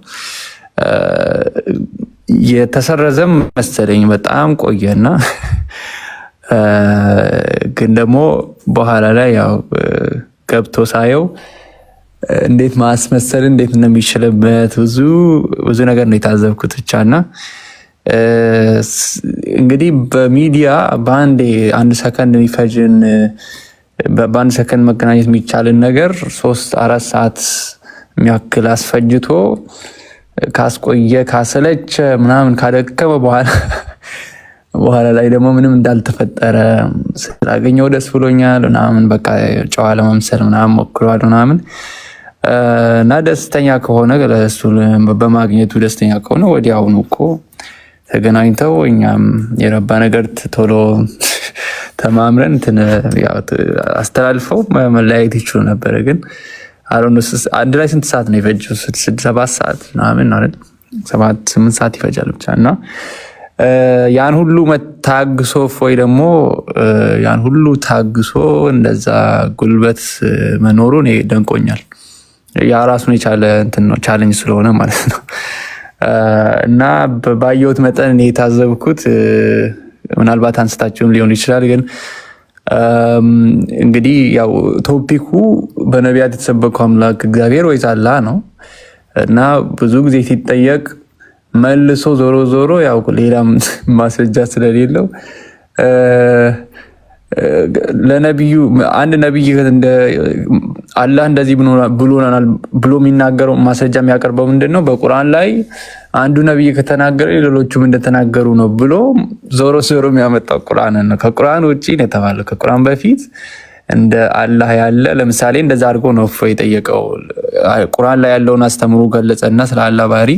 የተሰረዘም መሰለኝ በጣም ቆየና ግን ደግሞ በኋላ ላይ ያው ገብቶ ሳየው እንዴት ማስመሰል እንዴት እንደሚችልበት ብዙ ነገር ነው የታዘብኩት ብቻና እንግዲህ በሚዲያ በአንድ ሰከንድ የሚፈጅን በአንድ ሰከንድ መገናኘት የሚቻልን ነገር 3-4 ሰዓት የሚያክል አስፈጅቶ ካስቆየ ካሰለች ምናምን ካደከመ በኋላ ላይ ደግሞ ምንም እንዳልተፈጠረ ስላገኘው ደስ ብሎኛል ምናምን በቃ ጨዋ ለመምሰል ምናምን ሞክሯል ምናምን እና ደስተኛ ከሆነ እሱ በማግኘቱ ደስተኛ ከሆነ ወዲያውኑ እኮ ተገናኝተው እኛም የረባ ነገር ቶሎ ተማምረን አስተላልፈው መለያየት ይችሉ ነበረ። ግን አንድ ላይ ስንት ሰዓት ነው የፈጀው? 7 ሰዓት ምናምን አይደል? 7-8 ሰዓት ይፈጃል ብቻ። እና ያን ሁሉ ታግሶ ወይ ደግሞ ያን ሁሉ ታግሶ እንደዛ ጉልበት መኖሩ እኔ ደንቆኛል። ያ ራሱን የቻለ እንትን ነው፣ ቻሌንጅ ስለሆነ ማለት ነው። እና ባየሁት መጠን እኔ የታዘብኩት ምናልባት አንስታችሁም ሊሆን ይችላል፣ ግን እንግዲህ ያው ቶፒኩ በነቢያት የተሰበከው አምላክ እግዚአብሔር ወይስ አላህ ነው። እና ብዙ ጊዜ ሲጠየቅ መልሶ ዞሮ ዞሮ ያው ሌላም ማስረጃ ስለሌለው ለነብዩ አንድ ነብይ አላህ እንደዚህ ብሎናል ብሎ የሚናገረው ማስረጃ የሚያቀርበው ምንድነው? በቁርአን ላይ አንዱ ነብይ ከተናገረ ሌሎቹም እንደተናገሩ ነው ብሎ ዞሮ ዞሮ የሚያመጣው ቁርአን ነው። ከቁርአን ውጪ ነው የተባለው። ከቁርአን በፊት እንደ አላህ ያለ ለምሳሌ እንደዛ አድርጎ ነው የጠየቀው። ቁርአን ላይ ያለውን አስተምሮ ገለጸና ስለ አላህ ባህሪ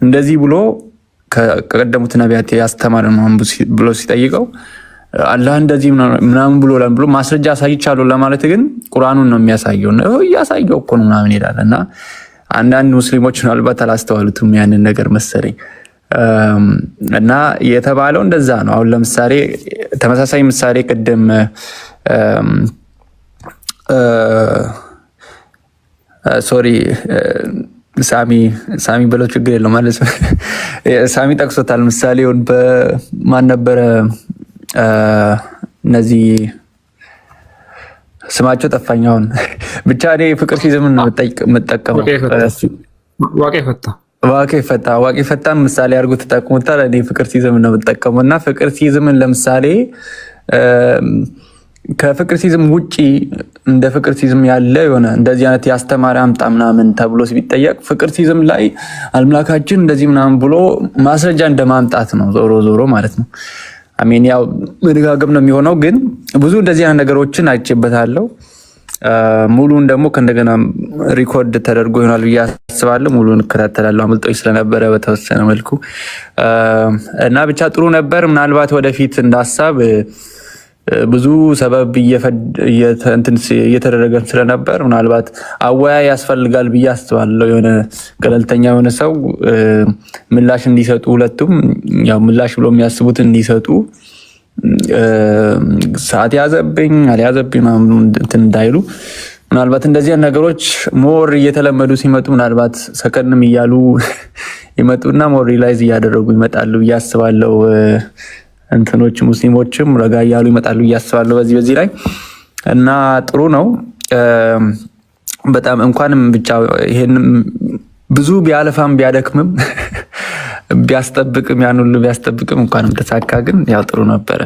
እንደዚህ ብሎ ከቀደሙት ነቢያት ያስተማረ ነው ብሎ ሲጠይቀው አላህ እንደዚህ ምናምን ብሎ ማስረጃ አሳይቻለሁ ለማለት ግን ቁርአኑን ነው የሚያሳየው ነው እያሳየው እኮ ነው ምናምን ይላል። እና አንዳንድ ሙስሊሞች ምናልባት አላስተዋሉትም ያንን ነገር መሰለኝ። እና የተባለው እንደዛ ነው። አሁን ለምሳሌ ተመሳሳይ ምሳሌ ቅድም ሶሪ ሳሚ ብለው ችግር የለው ማለት ነው። ሳሚ ጠቅሶታል ምሳሌውን። በማን ነበረ እነዚህ ስማቸው ጠፋኝ አሁን። ብቻ እኔ ፍቅር ሲዝምን ነው የምጠቀመው። ዋቄ ፈታን ምሳሌ አድርጎ ተጠቅሙታል። እኔ ፍቅር ሲዝምን ነው የምጠቀመው። እና ፍቅር ሲዝምን ለምሳሌ ከፍቅር ሲዝም ውጪ እንደ ፍቅር ሲዝም ያለ የሆነ እንደዚህ አይነት ያስተማሪ አምጣ ምናምን ተብሎ ቢጠየቅ ፍቅር ሲዝም ላይ አምላካችን እንደዚህ ምናምን ብሎ ማስረጃ እንደማምጣት ነው ዞሮ ማለት ነው። አሜን። ያው መደጋገም ነው የሚሆነው፣ ግን ብዙ እንደዚህ አይነት ነገሮችን አይቼበታለሁ። ሙሉን ደግሞ ከእንደገና ሪኮርድ ተደርጎ ይሆናል ብዬ አስባለሁ። ሙሉን እከታተላለሁ አምልጦኝ ስለነበረ በተወሰነ መልኩ እና ብቻ ጥሩ ነበር። ምናልባት ወደፊት እንዳሳብ ብዙ ሰበብ እየተደረገ ስለነበር ምናልባት አወያይ ያስፈልጋል ብዬ አስባለሁ። የሆነ ገለልተኛ የሆነ ሰው ምላሽ እንዲሰጡ፣ ሁለቱም ያው ምላሽ ብሎ የሚያስቡት እንዲሰጡ፣ ሰዓት ያዘብኝ አልያዘብኝ እንትን እንዳይሉ ምናልባት እንደዚህ ነገሮች ሞር እየተለመዱ ሲመጡ ምናልባት ሰከንም እያሉ ይመጡና ሞር ሪላይዝ እያደረጉ ይመጣሉ ብዬ አስባለሁ። እንትኖች ሙስሊሞችም ረጋ እያሉ ይመጣሉ እያስባለሁ በዚህ ላይ እና ጥሩ ነው። በጣም እንኳንም ብቻ ይሄን ብዙ ቢያለፋም ቢያደክምም ቢያስጠብቅም ያን ሁሉ ቢያስጠብቅም እንኳንም ተሳካ። ግን ያው ጥሩ ነበረ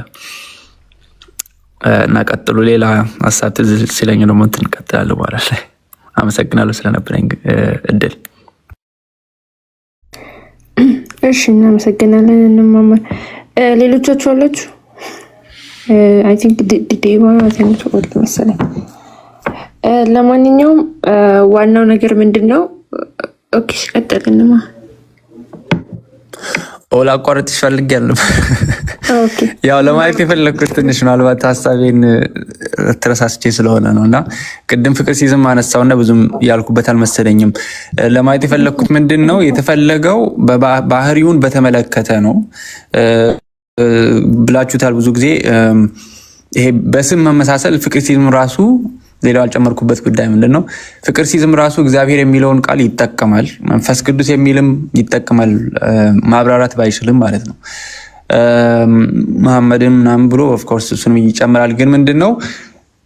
እና ቀጥሉ። ሌላ ሀሳብ ትዝ ሲለኝ ደግሞ እንትን እንቀጥላለን በኋላ ላይ። አመሰግናለሁ ስለነበረኝ እድል። እሺ እናመሰግናለን። እንማማር ሌሎቻችሁ አላችሁ? አይ ቲንክ ዲዴባ አተንቱ ወልድ መሰለኝ። ለማንኛውም ዋናው ነገር ምንድነው? ኦኬ ቀጥልንማ። ኦላ አቋርጥሽ ፈልጌያለሁ። ኦኬ ያው ለማየት የፈለኩት ትንሽ ምናልባት ሀሳቤን ተረሳስቼ ስለሆነ ነው። እና ቅድም ፍቅር ሲዝም አነሳውና ብዙም ያልኩበት አልመሰለኝም። ለማየት የፈለኩት ምንድነው የተፈለገው ባህሪውን በተመለከተ ነው ብላችሁታል ብዙ ጊዜ። ይሄ በስም መመሳሰል ፍቅር ሲዝም ራሱ ሌላው አልጨመርኩበት ጉዳይ ምንድነው? ፍቅር ሲዝም ራሱ እግዚአብሔር የሚለውን ቃል ይጠቀማል፣ መንፈስ ቅዱስ የሚልም ይጠቀማል፣ ማብራራት ባይችልም ማለት ነው። መሐመድም ምናምን ብሎ ኦፍኮርስ እሱንም ይጨምራል። ግን ምንድነው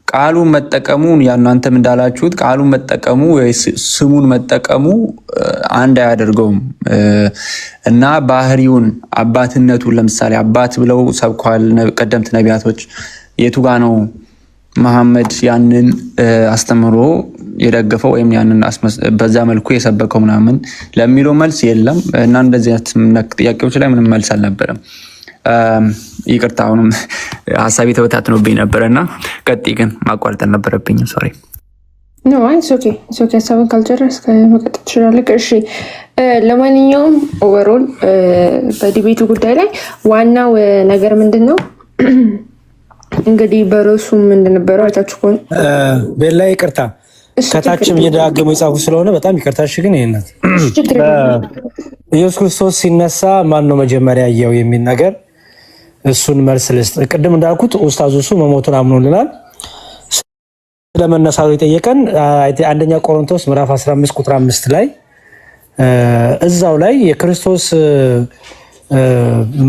ቃሉን መጠቀሙ እናንተም እንዳላችሁት ቃሉን መጠቀሙ ወይ ስሙን መጠቀሙ አንድ አያደርገውም። እና ባህሪውን አባትነቱን ለምሳሌ አባት ብለው ሰብኳል ቀደምት ነቢያቶች። የቱ ጋ ነው መሐመድ ያንን አስተምሮ የደገፈው ወይም ያንን በዛ መልኩ የሰበከው ምናምን ለሚለው መልስ የለም። እና እንደዚህ አይነት ጥያቄዎች ላይ ምንም መልስ አልነበረም። ይቅርታ አሁንም ሀሳቤ ተበታትኖብኝ ነበረና ቀጥይ፣ ግን ማቋረጥ አልነበረብኝም። ሶሪ። ኖ አይ ኦኬ ኦኬ። ሀሳብን ካልጨረስክ መቀጠል ትችላለህ። እሺ ለማንኛውም ኦቨርኦል በዲቤቱ ጉዳይ ላይ ዋናው ነገር ምንድን ነው? እንግዲህ በርዕሱ እንደነበረው አይታችሁ ከሆነ ቤላ ይቅርታ ከታችም እየደጋገሙ የጻፉ ስለሆነ በጣም ይቅርታ። እሺ ግን ይሄንን ኢየሱስ ክርስቶስ ሲነሳ ማን ነው መጀመሪያ ያየው የሚል ነገር እሱን መልስ ልስጥ። ቅድም እንዳልኩት ኡስታዙ እሱ መሞቱን አምኖልናል። ስለመነሳቱ የጠየቀን አንደኛ ቆሮንቶስ ምዕራፍ 15 ቁጥር 5 ላይ እዛው ላይ የክርስቶስ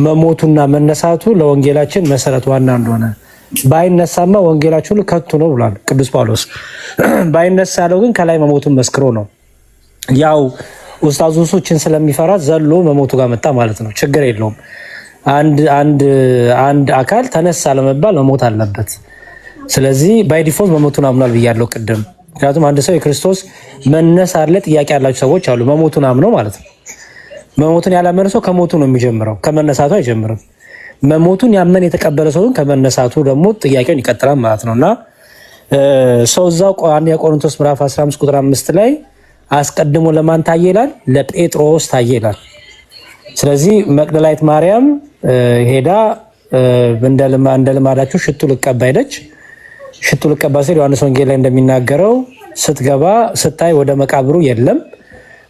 መሞቱና መነሳቱ ለወንጌላችን መሰረት ዋና እንደሆነ ባይነሳማ ወንጌላችሁ ሁሉ ከንቱ ነው ብሏል ቅዱስ ጳውሎስ። ባይነሳ ያለው ግን ከላይ መሞቱን መስክሮ ነው። ያው ኡስታዙ እሱን ስለሚፈራ ዘሎ መሞቱ ጋር መጣ ማለት ነው። ችግር የለውም። አንድ አካል ተነሳ ለመባል መሞት አለበት። ስለዚህ ባይ ዲፎልት መሞቱን አምኗል ብያለሁ ቅድም። ምክንያቱም አንድ ሰው የክርስቶስ መነሳት ላይ ጥያቄ ያላቸው ሰዎች አሉ። መሞቱን አምነው ማለት ነው። መሞቱን ያላመነ ሰው ከሞቱ ነው የሚጀምረው፣ ከመነሳቱ አይጀምርም። መሞቱን ያመን የተቀበለ ሰው ከመነሳቱ ደግሞ ጥያቄውን ይቀጥላል ማለት ነውና ሰው እዛው አንደኛ ቆሮንቶስ ምዕራፍ 15 ቁጥር 5 ላይ አስቀድሞ ለማን ታየ ይላል? ለጴጥሮስ ታየ ይላል። ስለዚህ መቅደላዊት ማርያም ሄዳ እንደ ልማዳችሁ ሽቱ ልቀባ ሄደች። ሽቱ ልቀባ ሲል ዮሐንስ ወንጌል ላይ እንደሚናገረው ስትገባ ስታይ ወደ መቃብሩ የለም።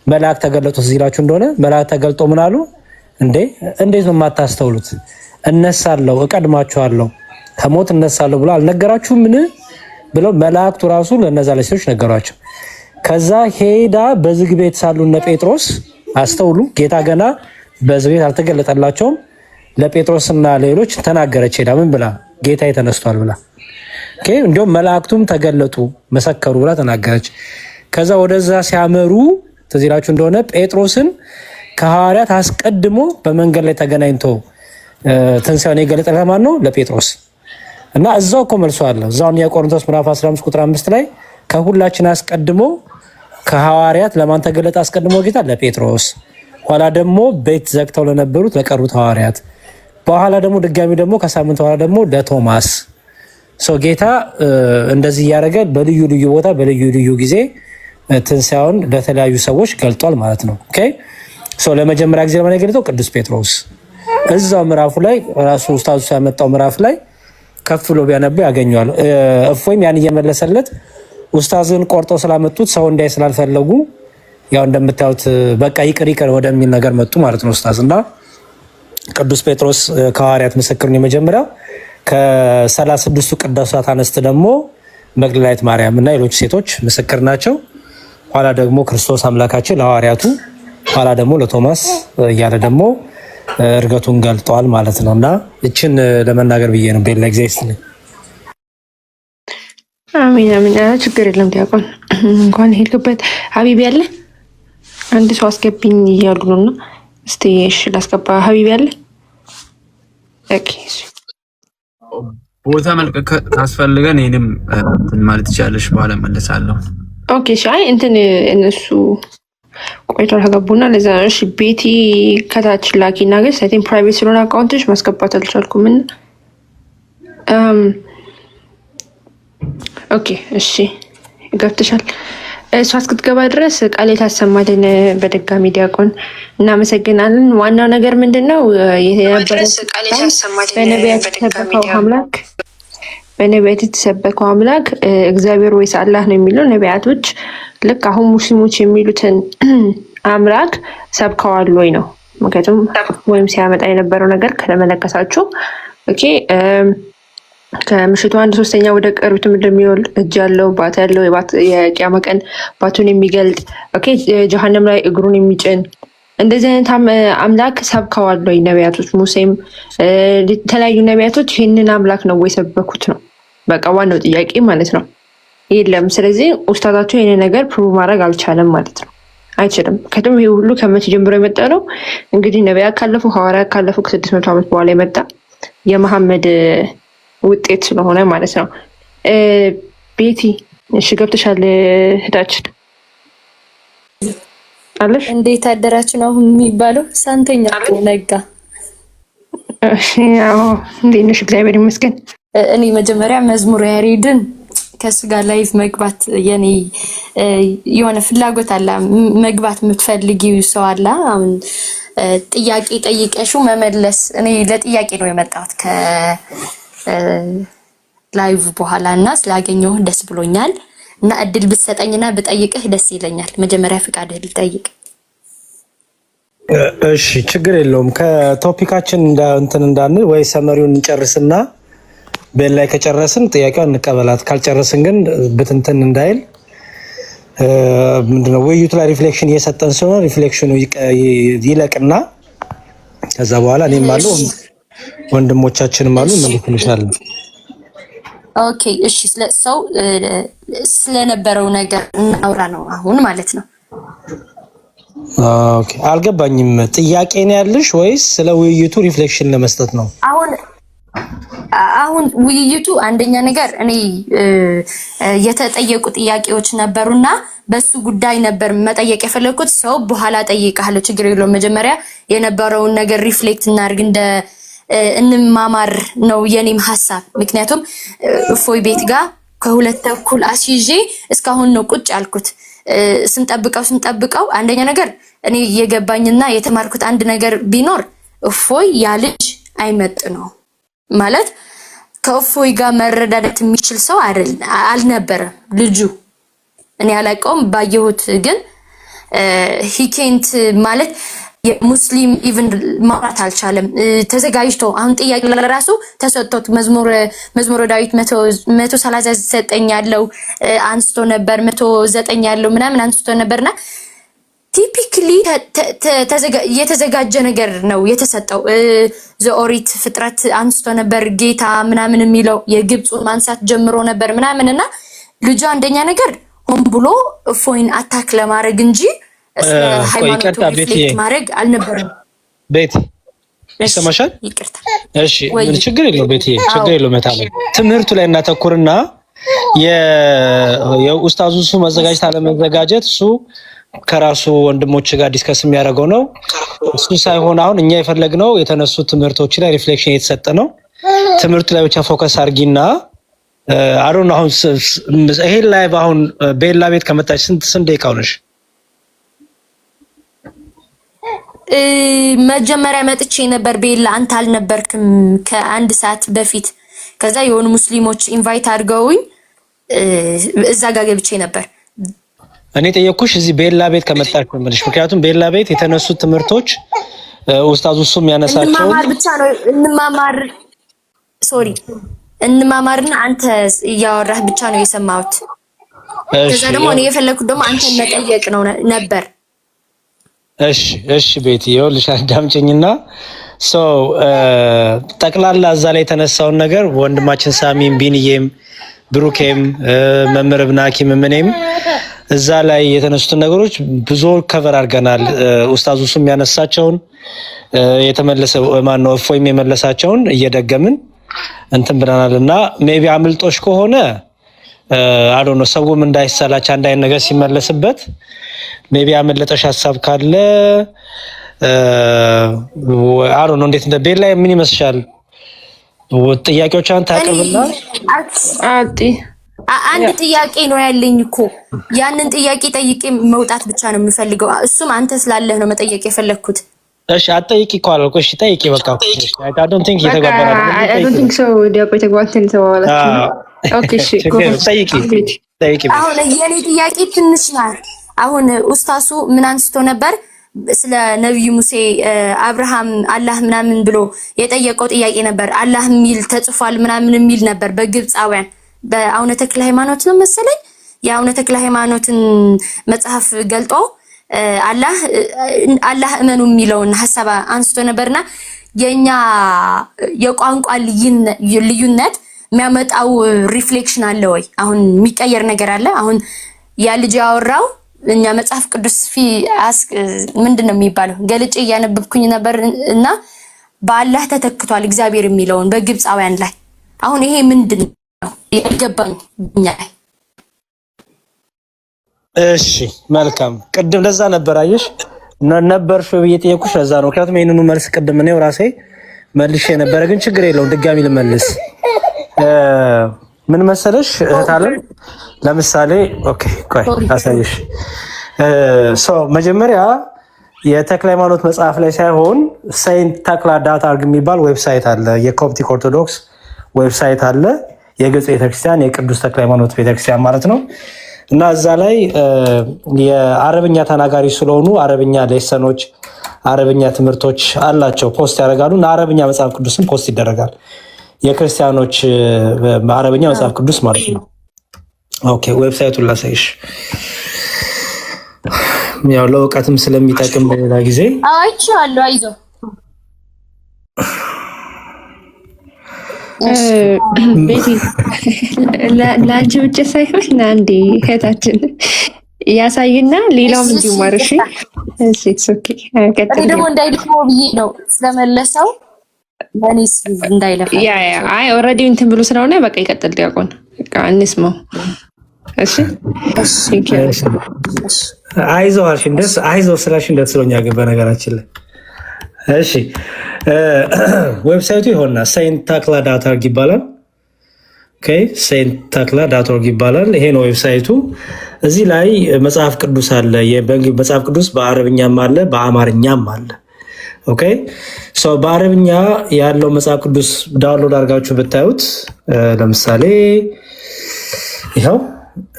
መልአክ ተገለጡ ሲላችሁ እንደሆነ መልአክ ተገልጦ ምን አሉ? እንዴት ነው የማታስተውሉት? እነሳለሁ፣ እቀድማችኋለሁ፣ ከሞት እነሳለሁ ብሎ አልነገራችሁም? ምን ብለው መላእክቱ ራሱ ለነዛ ለሴቶች ነገሯቸው። ከዛ ሄዳ በዝግ ቤት ሳሉ እነ ጴጥሮስ አስተውሉ፣ ጌታ ገና በዝግ ቤት አልተገለጠላቸውም። ለጴጥሮስና ለሌሎች ተናገረች። ሄዳ ምን ብላ? ጌታ ተነስቷል ብላ። እንዲሁም መላእክቱም ተገለጡ መሰከሩ ብላ ተናገረች። ከዛ ወደዛ ሲያመሩ ትዝ ይላችሁ እንደሆነ ጴጥሮስን ከሐዋርያት አስቀድሞ በመንገድ ላይ ተገናኝቶ ትንሣኤውን የገለጠ ማን ነው? ለጴጥሮስ። እና እዛው እኮ መልሶ አለ። እዛው የቆሮንቶስ ምዕራፍ 15 ቁጥር 5 ላይ ከሁላችን አስቀድሞ ከሐዋርያት ለማን ተገለጠ? አስቀድሞ ጌታ ለጴጥሮስ፣ ኋላ ደግሞ ቤት ዘግተው ለነበሩት ለቀሩት ሐዋርያት፣ በኋላ ደግሞ ድጋሚ ደግሞ ከሳምንት በኋላ ደግሞ ለቶማስ። ጌታ እንደዚህ እያደረገ በልዩ ልዩ ቦታ በልዩ ልዩ ጊዜ ትንሣኤውን ለተለያዩ ሰዎች ገልጧል ማለት ነው። ኦኬ ለመጀመሪያ ጊዜ ለማን የገለጠው? ቅዱስ ጴጥሮስ። እዛው ምዕራፉ ላይ ራሱ ኡስታዙ ያመጣው ምዕራፍ ላይ ከፍ ብሎ ቢያነብ ያገኘዋል። እፎይም ያን እየመለሰለት ኡስታዝን ቆርጠው ስላመጡት ሰው እንዳይ ስላልፈለጉ ያው እንደምታዩት በቃ ይቅር ወደሚል ነገር መጡ ማለት ነው ኡስታዝ። እና ቅዱስ ጴጥሮስ ከሐዋርያት ምስክሩን የመጀመሪያው ከ36ቱ ቅዱሳት አንስት ደግሞ መግደላዊት ማርያም እና ሌሎች ሴቶች ምስክር ናቸው። ኋላ ደግሞ ክርስቶስ አምላካችን ለሐዋርያቱ፣ ኋላ ደግሞ ለቶማስ እያለ ደግሞ እርገቱን ገልጠዋል ማለት ነው። እና እችን ለመናገር ብዬ ነው። ቤላ ኤግዛይስት ነኝ። አሚን አሚን። ችግር የለም ዲያቆን፣ እንኳን ሄድክበት። ሀቢብ ያለ አንድ ሰው አስገቢኝ እያሉ ነው እና እስቲ እሺ ላስገባ። ሀቢብ ያለ ኦኬ። ቦታ መልቀቅ ካስፈልገን ይሄንም እንትን ማለት ይቻለሽ፣ በኋላ መለሳለሁ። ኦኬ ሻይ እንትን እነሱ ቆይቷል ከገቡና ለዛ ነው። እሺ ቤቲ ከታች ላኪና ግን ሳይቲን ፕራይቬት ስለሆነ አካውንትሽ ማስገባት አልቻልኩም። ምን ኦኬ እሺ ገብተሻል። እሷ እስክትገባ ድረስ ቃል ታሰማልን በድጋሚ ዲያቆን እናመሰግናለን። ዋናው ነገር ምንድን ነው? በነቢያት የተሰበከው አምላክ እግዚአብሔር ወይስ አላህ ነው የሚለው ነቢያቶች ልክ አሁን ሙስሊሞች የሚሉትን አምላክ ሰብከዋል ወይ ነው። ምክንያቱም ወይም ሲያመጣ የነበረው ነገር ከተመለከታችሁ ኦኬ ከምሽቱ 1/3 ወደ ቀሪቱ እንደሚወል እጅ ያለው ባት ያለው የቂያማ ቀን ባቱን የሚገልጥ ኦኬ ጀሃነም ላይ እግሩን የሚጭን እንደዚህ አይነት አምላክ ሰብከዋል ወይ ነቢያቶች? ሙሴም የተለያዩ ነቢያቶች ይህንን አምላክ ነው ወይ ሰበኩት ነው በቃ ዋናው ጥያቄ ማለት ነው። የለም። ስለዚህ ኡስታዛቸው ይህን ነገር ፕሩቭ ማድረግ አልቻለም ማለት ነው። አይችልም። ከደም ይሄ ሁሉ ከመቼ ጀምሮ የመጣ ነው? እንግዲህ ነቢያት ካለፉ ሐዋርያት ካለፉ ከ600 ዓመት በኋላ የመጣ የመሐመድ ውጤት ስለሆነ ማለት ነው። ቤቲ እሺ ገብተሻል እህታችን አለሽ? እንዴት አደራችሁ ነው የሚባለው? ሳንተኛ ነጋ። እሺ አዎ እንዴት ነሽ? እግዚአብሔር ይመስገን። እኔ መጀመሪያ መዝሙር ያሬድን ከሱ ጋር ላይቭ መግባት የኔ የሆነ ፍላጎት አለ። መግባት የምትፈልጊው ሰው አለ? አሁን ጥያቄ ጠይቀሽው መመለስ። እኔ ለጥያቄ ነው የመጣሁት ከላይቭ በኋላ እና ስላገኘሁ ደስ ብሎኛል። እና እድል ብትሰጠኝና ብጠይቅህ ደስ ይለኛል። መጀመሪያ ፍቃድህ ልጠይቅ። እሺ ችግር የለውም። ከቶፒካችን እንትን እንዳንል ወይ ሰመሪውን እንጨርስና ቤል ላይ ከጨረስን ጥያቄውን እንቀበላት፣ ካልጨረስን ግን ብትንትን እንዳይል ምንድነው ውይይቱ ላይ ሪፍሌክሽን እየሰጠን ስለሆነ ሪፍሌክሽኑ ይለቅና ከዛ በኋላ እኔም አሉ ወንድሞቻችንም አሉ እንልክልሻለን። ኦኬ እሺ። ስለሰው ስለነበረው ነገር እናውራ ነው አሁን ማለት ነው። ኦኬ አልገባኝም። ጥያቄ ነው ያለሽ ወይስ ስለ ውይይቱ ሪፍሌክሽን ለመስጠት ነው? አሁን ውይይቱ አንደኛ ነገር እኔ የተጠየቁ ጥያቄዎች ነበሩና በሱ ጉዳይ ነበር መጠየቅ የፈለኩት። ሰው በኋላ ጠይቃለሁ፣ ችግር የለውም። መጀመሪያ የነበረውን ነገር ሪፍሌክት እናድርግ፣ እንደ እንማማር ነው የኔም ሐሳብ። ምክንያቱም እፎይ ቤት ጋር ከሁለት ተኩል አስይዤ እስካሁን ነው ቁጭ ያልኩት። ስንጠብቀው አንደኛ ነገር እኔ የገባኝና የተማርኩት አንድ ነገር ቢኖር እፎይ ያ ልጅ አይመጥ ነው ማለት ከእፎይ ጋር መረዳዳት የሚችል ሰው አልነበረም ልጁ። እኔ አላውቀውም፣ ባየሁት ግን ሂኬንት ማለት የሙስሊም ኢቭን ማውራት አልቻለም። ተዘጋጅቶ አሁን ጥያቄ ለራሱ ተሰጥቶት መዝሙረ ዳዊት 139 ያለው አንስቶ ነበር፣ 109 ያለው ምናምን አንስቶ ነበርና ቲፒክሊ የተዘጋጀ ነገር ነው የተሰጠው። ዘኦሪት ፍጥረት አንስቶ ነበር ጌታ ምናምን የሚለው የግብፁን ማንሳት ጀምሮ ነበር ምናምንና ልጁ አንደኛ ነገር ሆን ብሎ እፎይን አታክ ለማድረግ እንጂ ሃይማኖቱ ሪፍሌክት ማድረግ አልነበረም። ቤት ይሰማሻል? ይቅርታ። እሺ ምን ችግር የለው ቤት ችግር የለው። መታለ ትምህርቱ ላይ እናተኩርና የኡስታዙ እሱ መዘጋጀት አለመዘጋጀት እሱ ከራሱ ወንድሞች ጋር ዲስከስ የሚያደርገው ነው። እሱ ሳይሆን አሁን እኛ የፈለግነው የተነሱ ትምህርቶች ላይ ሪፍሌክሽን የተሰጠ ነው። ትምህርቱ ላይ ብቻ ፎከስ አድርጊና አሁን ይሄ ላይ አሁን ቤላ ቤት ከመጣች ስንት ደቂቃ ሆነሽ? መጀመሪያ መጥቼ ነበር ቤላ፣ አንተ አልነበርክም ከአንድ ሰዓት በፊት። ከዛ የሆኑ ሙስሊሞች ኢንቫይት አድርገውኝ እዛ ጋር ገብቼ ነበር። እኔ ጠየቅኩሽ እዚህ ቤላ ቤት ከመጣች ነው። ምክንያቱም ቤላ ቤት የተነሱ ትምህርቶች ኡስታዙ እሱም ያነሳቸው እንማማር ብቻ ነው እንማማርና አንተ እያወራህ ብቻ ነው የሰማሁት። ከዛ ደግሞ እኔ የፈለኩት ደግሞ አንተን መጠየቅ ነው ነበር። እሺ ቤት ይኸውልሽ አዳምጪኝና ጠቅላላ እዛ ላይ የተነሳውን ነገር ወንድማችን ሳሚም ቢንዬም ብሩኬም መምህር ብን ሐኪም ምንም እዛ ላይ የተነሱትን ነገሮች ብዙ ከቨር አድርገናል። ኡስታዙ እሱም ያነሳቸውን የተመለሰው ማነው እፎይም የመለሳቸውን እየደገምን እንትን ብለናልና ሜቢ አምልጦሽ ከሆነ አዶ ነው ሰውም እንዳይሰላች አንድ አይነት ነገር ሲመለስበት ሜቢ አመለጠሽ ሐሳብ ካለ አዶ ነው። እንዴት እንደ ቤላ ምን ይመስልሻል? ጥያቄዎቿን ታቀርብና አንድ ጥያቄ ነው ያለኝ እኮ ያንን ጥያቄ ጠይቄ መውጣት ብቻ ነው የምፈልገው። እሱም አንተ ስላለህ ነው መጠየቅ የፈለኩት። እሺ አጠይቂ እኮ አልኩ። እሺ ጠይቂ በቃ። I don't think የተገባና I don't think so ዲያቆ የተግባባን ተባባላችሁ። ኦኬ እሺ ጠይቂ። አሁን የኔ ጥያቄ ትንሽ ናት። አሁን ኡስታሱ ምን አንስቶ ነበር ስለ ነብዩ ሙሴ አብርሃም አላህ ምናምን ብሎ የጠየቀው ጥያቄ ነበር። አላህ ሚል ተጽፏል ምናምን ሚል ነበር በግብፃውያን በአቡነ ተክለ ሃይማኖት ነው መሰለኝ። የአቡነ ተክለ ሃይማኖትን መጽሐፍ ገልጦ አላህ እመኑ የሚለውን ሐሳብ አንስቶ ነበርና የኛ የቋንቋ ልዩነት የሚያመጣው ሪፍሌክሽን አለ ወይ? አሁን የሚቀየር ነገር አለ? አሁን ያ ልጅ ያወራው እኛ መጽሐፍ ቅዱስ ምንድነው የሚባለው ገልጬ እያነበብኩኝ ነበር እና በአላህ ተተክቷል እግዚአብሔር የሚለውን በግብፃውያን ላይ አሁን ይሄ ምንድነው ይገባኝ ላይ? እሺ መልካም። ቅድም ለዛ ነበር አየሽ ነበርሽ ብዬ ጠየኩሽ። ለዛ ነው ምክንያቱም ይሄንኑ መልስ ቅድም እኔው ራሴ መልሼ ነበር፣ ግን ችግር የለውም ድጋሚ ልመልስ። ምን መሰለሽ እህት አለም ለምሳሌ ኦኬ ቆይ አሳይሽ መጀመሪያ የተክለ ሃይማኖት መጽሐፍ ላይ ሳይሆን saint takla.org የሚባል ዌብሳይት አለ። የኮፕቲክ ኦርቶዶክስ ዌብሳይት አለ። የግብጽ ቤተክርስቲያን የቅዱስ ተክለ ሃይማኖት ቤተክርስቲያን ማለት ነው። እና እዛ ላይ የአረብኛ ተናጋሪ ስለሆኑ አረብኛ ሌሰኖች፣ አረብኛ ትምህርቶች አላቸው ፖስት ያደርጋሉ። እና አረብኛ መጽሐፍ ቅዱስም ፖስት ይደረጋል። የክርስቲያኖች አረብኛ መጽሐፍ ቅዱስ ማለት ነው። ኦኬ ዌብሳይቱን ላሳይሽ ያው ለውቀትም ስለሚጠቅም በሌላ ጊዜ አይቻለሁ። አይዞህ ቤቲ ለአንቺ ብቻ ሳይሆን ለአንዴ እህታችን ያሳይና ሌላውም እንዲማር። እሺ እኔ ደግሞ እንዳይደክመው ብዬ ነው ስለመለሰው ለኔስ እንዳይለፋ። አይ ኦልሬዲ እንትን ብሎ ስለሆነ በቃ ይቀጥል። ዲያቆን በቃ እንስማው። እሺ አይዞህ አልሽኝ ደስ አይዞህ ስላልሽኝ ደስ ብሎኛል። ግን በነገራችን ላይ እሺ ዌብሳይቱ ይሆንና saint takla.org ይባላል። ኦኬ saint takla.org ይባላል። ይሄ ነው ዌብሳይቱ። እዚህ ላይ መጽሐፍ ቅዱስ አለ። መጽሐፍ ቅዱስ በአረብኛም አለ በአማርኛም አለ። ኦኬ በአረብኛ ያለው መጽሐፍ ቅዱስ ዳውንሎድ አድርጋችሁ ብታዩት ለምሳሌ ይኸው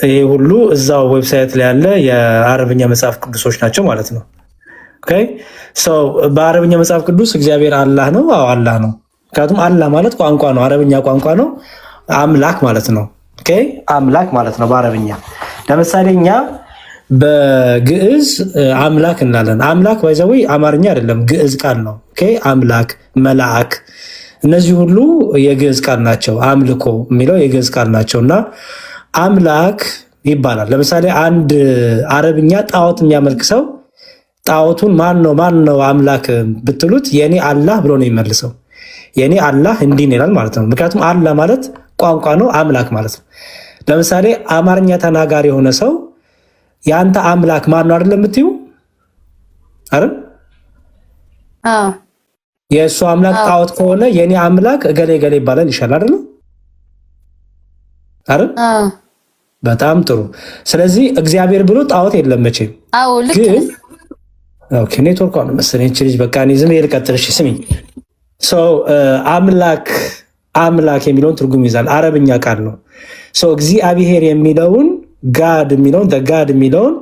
ይሄ ሁሉ እዛው ዌብሳይት ላይ ያለ የአረብኛ መጽሐፍ ቅዱሶች ናቸው ማለት ነው። ኦኬ በአረብኛ መጽሐፍ ቅዱስ እግዚአብሔር አላህ ነው። አዎ አላህ ነው። ምክንያቱም አላህ ማለት ቋንቋ ነው፣ አረብኛ ቋንቋ ነው። አምላክ ማለት ነው። ኦኬ አምላክ ማለት ነው በአረብኛ። ለምሳሌ እኛ በግዕዝ አምላክ እንላለን። አምላክ ባይዘው አማርኛ አይደለም፣ ግዕዝ ቃል ነው። ኦኬ አምላክ፣ መልአክ እነዚህ ሁሉ የግዕዝ ቃል ናቸው። አምልኮ የሚለው የግዕዝ ቃል ናቸው እና አምላክ ይባላል። ለምሳሌ አንድ አረብኛ ጣዖት የሚያመልክ ሰው ጣዖቱን ማን ነው አምላክ ብትሉት የኔ አላህ ብሎ ነው የሚመልሰው። የኔ አላህ እንዲህ ይላል ማለት ነው። ምክንያቱም አላህ ማለት ቋንቋ ነው፣ አምላክ ማለት ነው። ለምሳሌ አማርኛ ተናጋሪ የሆነ ሰው የአንተ አምላክ ማን ነው አይደለም የምትይው አይደል? የእሱ አምላክ ጣዖት ከሆነ የኔ አምላክ እገሌ እገሌ ይባላል ይሻላል አይደል? በጣም ጥሩ። ስለዚህ እግዚአብሔር ብሎ ጣዖት የለም መቼም። አዎ ልክ ግን ኦኬ ኔትወርክ ነው መሰለኝ እቺ ልጅ በቃ እኔ ዝም ብዬ ልቀጥል። እሺ ስሚኝ። አምላክ የሚለውን ትርጉም ይዛል። አረብኛ ቃል ነው። እግዚአብሔር የሚለውን ጋድ የሚለውን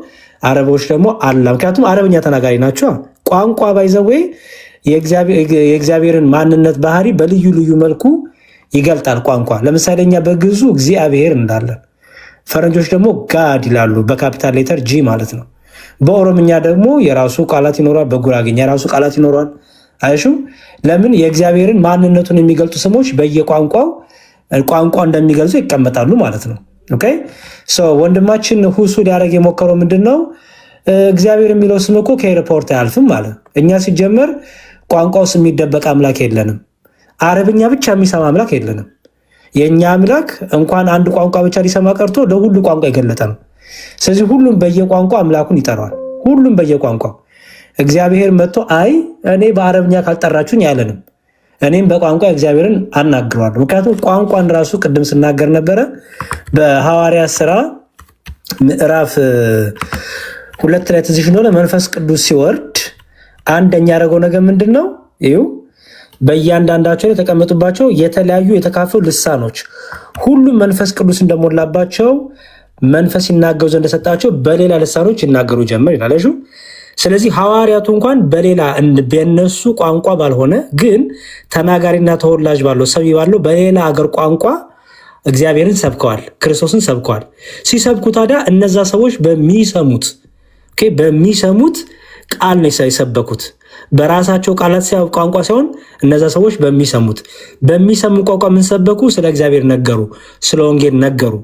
አረቦች ደግሞ አላ ምክንያቱም አረብኛ ተናጋሪ ናቸው። ቋንቋ ባይዘዌ የእግዚአብሔርን ማንነት ባህሪ በልዩ ልዩ መልኩ ይገልጣል ቋንቋ። ለምሳሌ እኛ በግዙ እግዚአብሔር እንዳለን፣ ፈረንጆች ደግሞ ጋድ ይላሉ በካፒታል ሌተር ጂ ማለት ነው። በኦሮምኛ ደግሞ የራሱ ቃላት ይኖራል፣ በጉራግኛ የራሱ ቃላት ይኖራል። አይሹ ለምን የእግዚአብሔርን ማንነቱን የሚገልጡ ስሞች በየቋንቋው ቋንቋ እንደሚገልጹ ይቀመጣሉ ማለት ነው። ኦኬ ወንድማችን ሁሱ ሊያደርግ የሞከረው ምንድነው? እግዚአብሔር የሚለው ስም እኮ ከኤርፖርት አያልፍም ማለት። እኛ ሲጀመር ቋንቋው ስም የሚደበቅ አምላክ የለንም። አረብኛ ብቻ የሚሰማ አምላክ የለንም። የኛ አምላክ እንኳን አንድ ቋንቋ ብቻ ሊሰማ ቀርቶ ለሁሉ ቋንቋ የገለጠ ነው። ስለዚህ ሁሉም በየቋንቋ አምላኩን ይጠራዋል። ሁሉም በየቋንቋ እግዚአብሔር መጥቶ አይ እኔ በአረብኛ ካልጠራችሁኝ አይለንም። እኔም በቋንቋ እግዚአብሔርን አናግረዋለሁ። ምክንያቱም ቋንቋን ራሱ ቅድም ስናገር ነበረ በሐዋርያት ሥራ ምዕራፍ 2 ላይ ትዝሽ እንደሆነ መንፈስ ቅዱስ ሲወርድ አንደኛ ያደረገው ነገር ምንድን ነው? ይኸው በእያንዳንዳቸው ላይ የተቀመጡባቸው የተለያዩ የተካፈሉ ልሳኖች ሁሉም መንፈስ ቅዱስ እንደሞላባቸው መንፈስ ይናገሩ ዘንድ እንደሰጣቸው በሌላ ልሳኖች ይናገሩ ጀመር ይላል። ስለዚህ ሐዋርያቱ እንኳን በሌላ በነሱ ቋንቋ ባልሆነ ግን ተናጋሪና ተወላጅ ባለው ሰሚ ባለው በሌላ አገር ቋንቋ እግዚአብሔርን ሰብከዋል፣ ክርስቶስን ሰብከዋል። ሲሰብኩ ታዲያ እነዛ ሰዎች በሚሰሙት ቃል ነው የሰበኩት። በራሳቸው ቃላት ቋንቋ ሳይሆን እነዛ ሰዎች በሚሰሙ ቋንቋ ምን ሰበኩ? ስለ እግዚአብሔር ነገሩ፣ ስለ ወንጌል ነገሩ።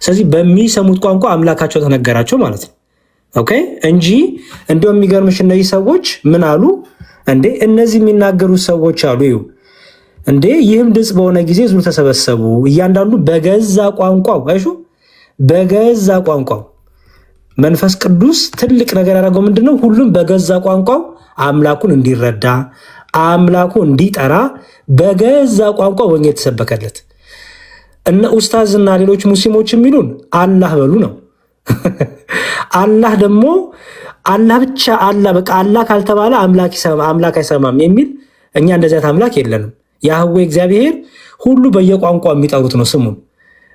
ስለዚህ በሚሰሙት ቋንቋ አምላካቸው ተነገራቸው ማለት ነው። ኦኬ እንጂ እንደው የሚገርምሽ እነዚህ ሰዎች ምን አሉ እንዴ? እነዚህ የሚናገሩ ሰዎች አሉ ይሁ እንዴ ይህም ድምፅ በሆነ ጊዜ ህዝቡ ተሰበሰቡ፣ እያንዳንዱ በገዛ ቋንቋው። አይሹ በገዛ ቋንቋው መንፈስ ቅዱስ ትልቅ ነገር ያደረገው ምንድነው? ሁሉም በገዛ ቋንቋው አምላኩን እንዲረዳ አምላኩ እንዲጠራ በገዛ ቋንቋ ወንጌል ተሰበከለት። እነ ኡስታዝና ሌሎች ሙስሊሞች የሚሉን አላህ በሉ ነው። አላህ ደግሞ አላህ ብቻ አላህ በቃ አላህ ካልተባለ አምላክ አይሰማም የሚል እኛ እንደዚያ አምላክ የለንም። ያህዌ እግዚአብሔር ሁሉ በየቋንቋ የሚጠሩት ነው ስሙን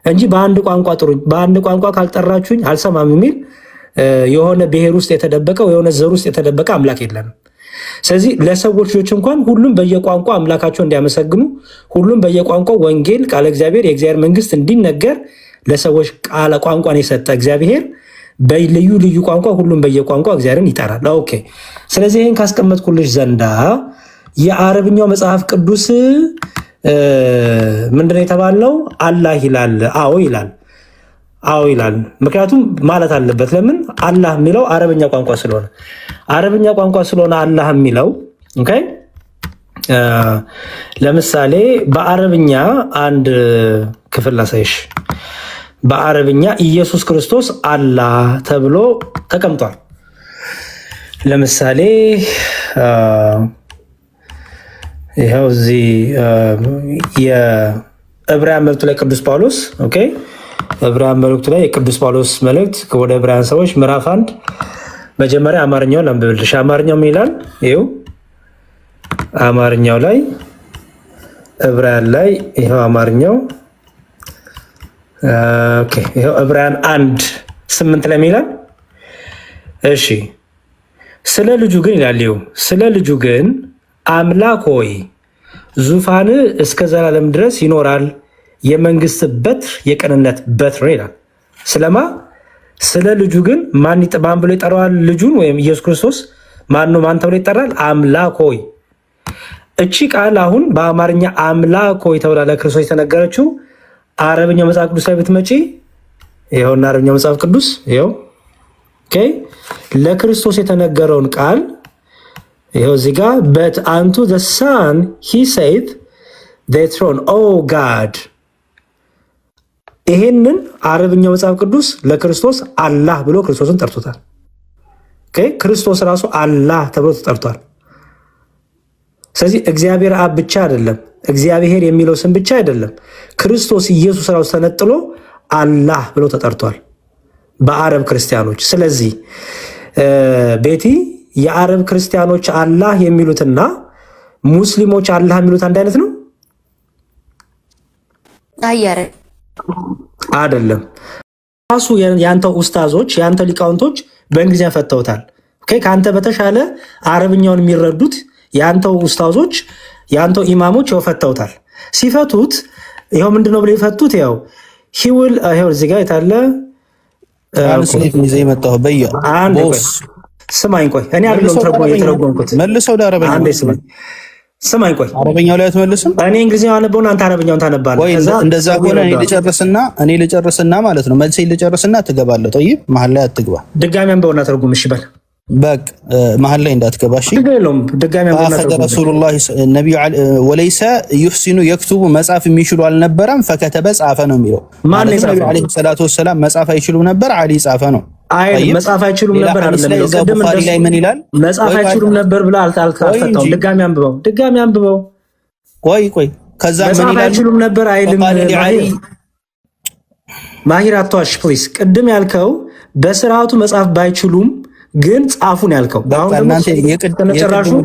እንጂ በአንድ ቋንቋ ጥሩኝ፣ በአንድ ቋንቋ ካልጠራችሁኝ አልሰማም የሚል የሆነ ብሔር ውስጥ የተደበቀ የሆነ ዘር ውስጥ የተደበቀ አምላክ የለንም። ስለዚህ ለሰዎች ልጆች እንኳን ሁሉም በየቋንቋ አምላካቸው እንዲያመሰግኑ ሁሉም በየቋንቋ ወንጌል ቃለ እግዚአብሔር የእግዚአብሔር መንግስት እንዲነገር ለሰዎች ቃለ ቋንቋን የሰጠ እግዚአብሔር በልዩ ልዩ ቋንቋ ሁሉም በየቋንቋ እግዚአብሔርን ይጠራል። ኦኬ። ስለዚህ ይህን ካስቀመጥኩልሽ ዘንዳ የአረብኛው መጽሐፍ ቅዱስ ምንድነው የተባለው? አላህ ይላል። አዎ ይላል። አዎ ይላል። ምክንያቱም ማለት አለበት። ለምን? አላህ የሚለው አረብኛ ቋንቋ ስለሆነ አረብኛ ቋንቋ ስለሆነ አላህ የሚለው ኦኬ። ለምሳሌ በአረብኛ አንድ ክፍል ላሳይሽ። በአረብኛ ኢየሱስ ክርስቶስ አላህ ተብሎ ተቀምጧል። ለምሳሌ ይኸው እዚህ የዕብራውያን መልእክቱ ላይ ቅዱስ ጳውሎስ ኦኬ፣ ዕብራውያን መልእክቱ ላይ የቅዱስ ጳውሎስ መልእክት ወደ ዕብራውያን ሰዎች ምዕራፍ 1 መጀመሪያ አማርኛውን አንብብልሽ። አማርኛው ምን ይላል? ይኸው አማርኛው ላይ ዕብራውያን ላይ ይኸው አማርኛው ኦኬ፣ ይኸው ዕብራውያን 1:8 ላይ ምን ይላል? እሺ ስለ ልጁ ግን ይላል። ይኸው ስለ ልጁ ግን አምላክ ሆይ ዙፋን እስከ ዘላለም ድረስ ይኖራል፣ የመንግስት በትር የቅንነት በትር ይላል። ስለማ ስለ ልጁ ግን ማን ብሎ ይጠራዋል? ልጁን ወይም ኢየሱስ ክርስቶስ ማን ተብሎ ይጠራል? አምላክ ሆይ። እቺ ቃል አሁን በአማርኛ አምላክ ሆይ ተብላ ለክርስቶስ የተነገረችው አረብኛው መጽሐፍ ቅዱስ ላይ ብትመጪ ይኸውና አረብኛው መጽሐፍ ቅዱስ ይኸው ኦኬ፣ ለክርስቶስ የተነገረውን ቃል ይኸው እዚህ ጋር but unto the son he said the throne oh God። ይሄንን አረብኛው መጽሐፍ ቅዱስ ለክርስቶስ አላህ ብሎ ክርስቶስን ጠርቶታል። ኦኬ፣ ክርስቶስ ራሱ አላህ ተብሎ ተጠርቷል። ስለዚህ እግዚአብሔር አብ ብቻ አይደለም፣ እግዚአብሔር የሚለው ስም ብቻ አይደለም፣ ክርስቶስ ኢየሱስ ራሱ ተነጥሎ አላህ ብሎ ተጠርቷል በአረብ ክርስቲያኖች። ስለዚህ ቤቲ የአረብ ክርስቲያኖች አላህ የሚሉትና ሙስሊሞች አላህ የሚሉት አንድ አይነት ነው አይደለም። ራሱ ያንተ ኡስታዞች ያንተ ሊቃውንቶች በእንግሊዝኛ ፈተውታል። ኦኬ፣ ካንተ በተሻለ አረብኛውን የሚረዱት ያንተው ኡስታዞች ያንተው ኢማሞች ፈተውታል። ሲፈቱት ይኸው ምንድነው ብለው የፈቱት? ያው ሂውል ይኸው እዚህ ጋር የታለ ስማኝ ቆይ፣ እኔ አይደለም የተረጎምኩት። መልሰው ለአረበኛ ስማኝ ቆይ፣ አረበኛው ላይ አትመልስም? እኔ እንግሊዝኛው አነበውና አንተ አረበኛውን ታነባለህ። እንደዛ ከሆነ እኔ ልጨርስና ማለት ነው መልሴ ልጨርስና ትገባለህ። ጠይብ መሀል ላይ አትግባ። ድጋሚ አንበውና ተርጉም። እሺ በል በቃ መሀል ላይ እንዳትገባ። እሺ ድጋሚ አንበውና ተርጉም። ረሱላህ ነብዩ ወለይሰ ይህሲኑ የክቱቡ መጻፍ የሚችሉ አልነበረም፣ ፈከተበ ጻፈ ነው የሚለው። ማን ነው ነብዩ አለይሂ ሰላቱ ወሰላም መጻፍ አይችሉም ነበር፣ አሊ ጻፈ ነው። አይ መጻፍ አይችሉም ነበር አይደለም። ቅድም ቡኻሪ ላይ ምን ይላል? መጻፍ አይችሉም ነበር ብላ አልተፈታው። ድጋሚ አንብበው። ቆይ ከዛ ምን ይላል? መጻፍ አይችሉም ነበር አይልም። ማሂር አትዋሽ ፕሊዝ። ቅድም ያልከው በስርዓቱ መጻፍ ባይችሉም ግን ጻፉን ያልከው። አሁን እናንተ የቅድም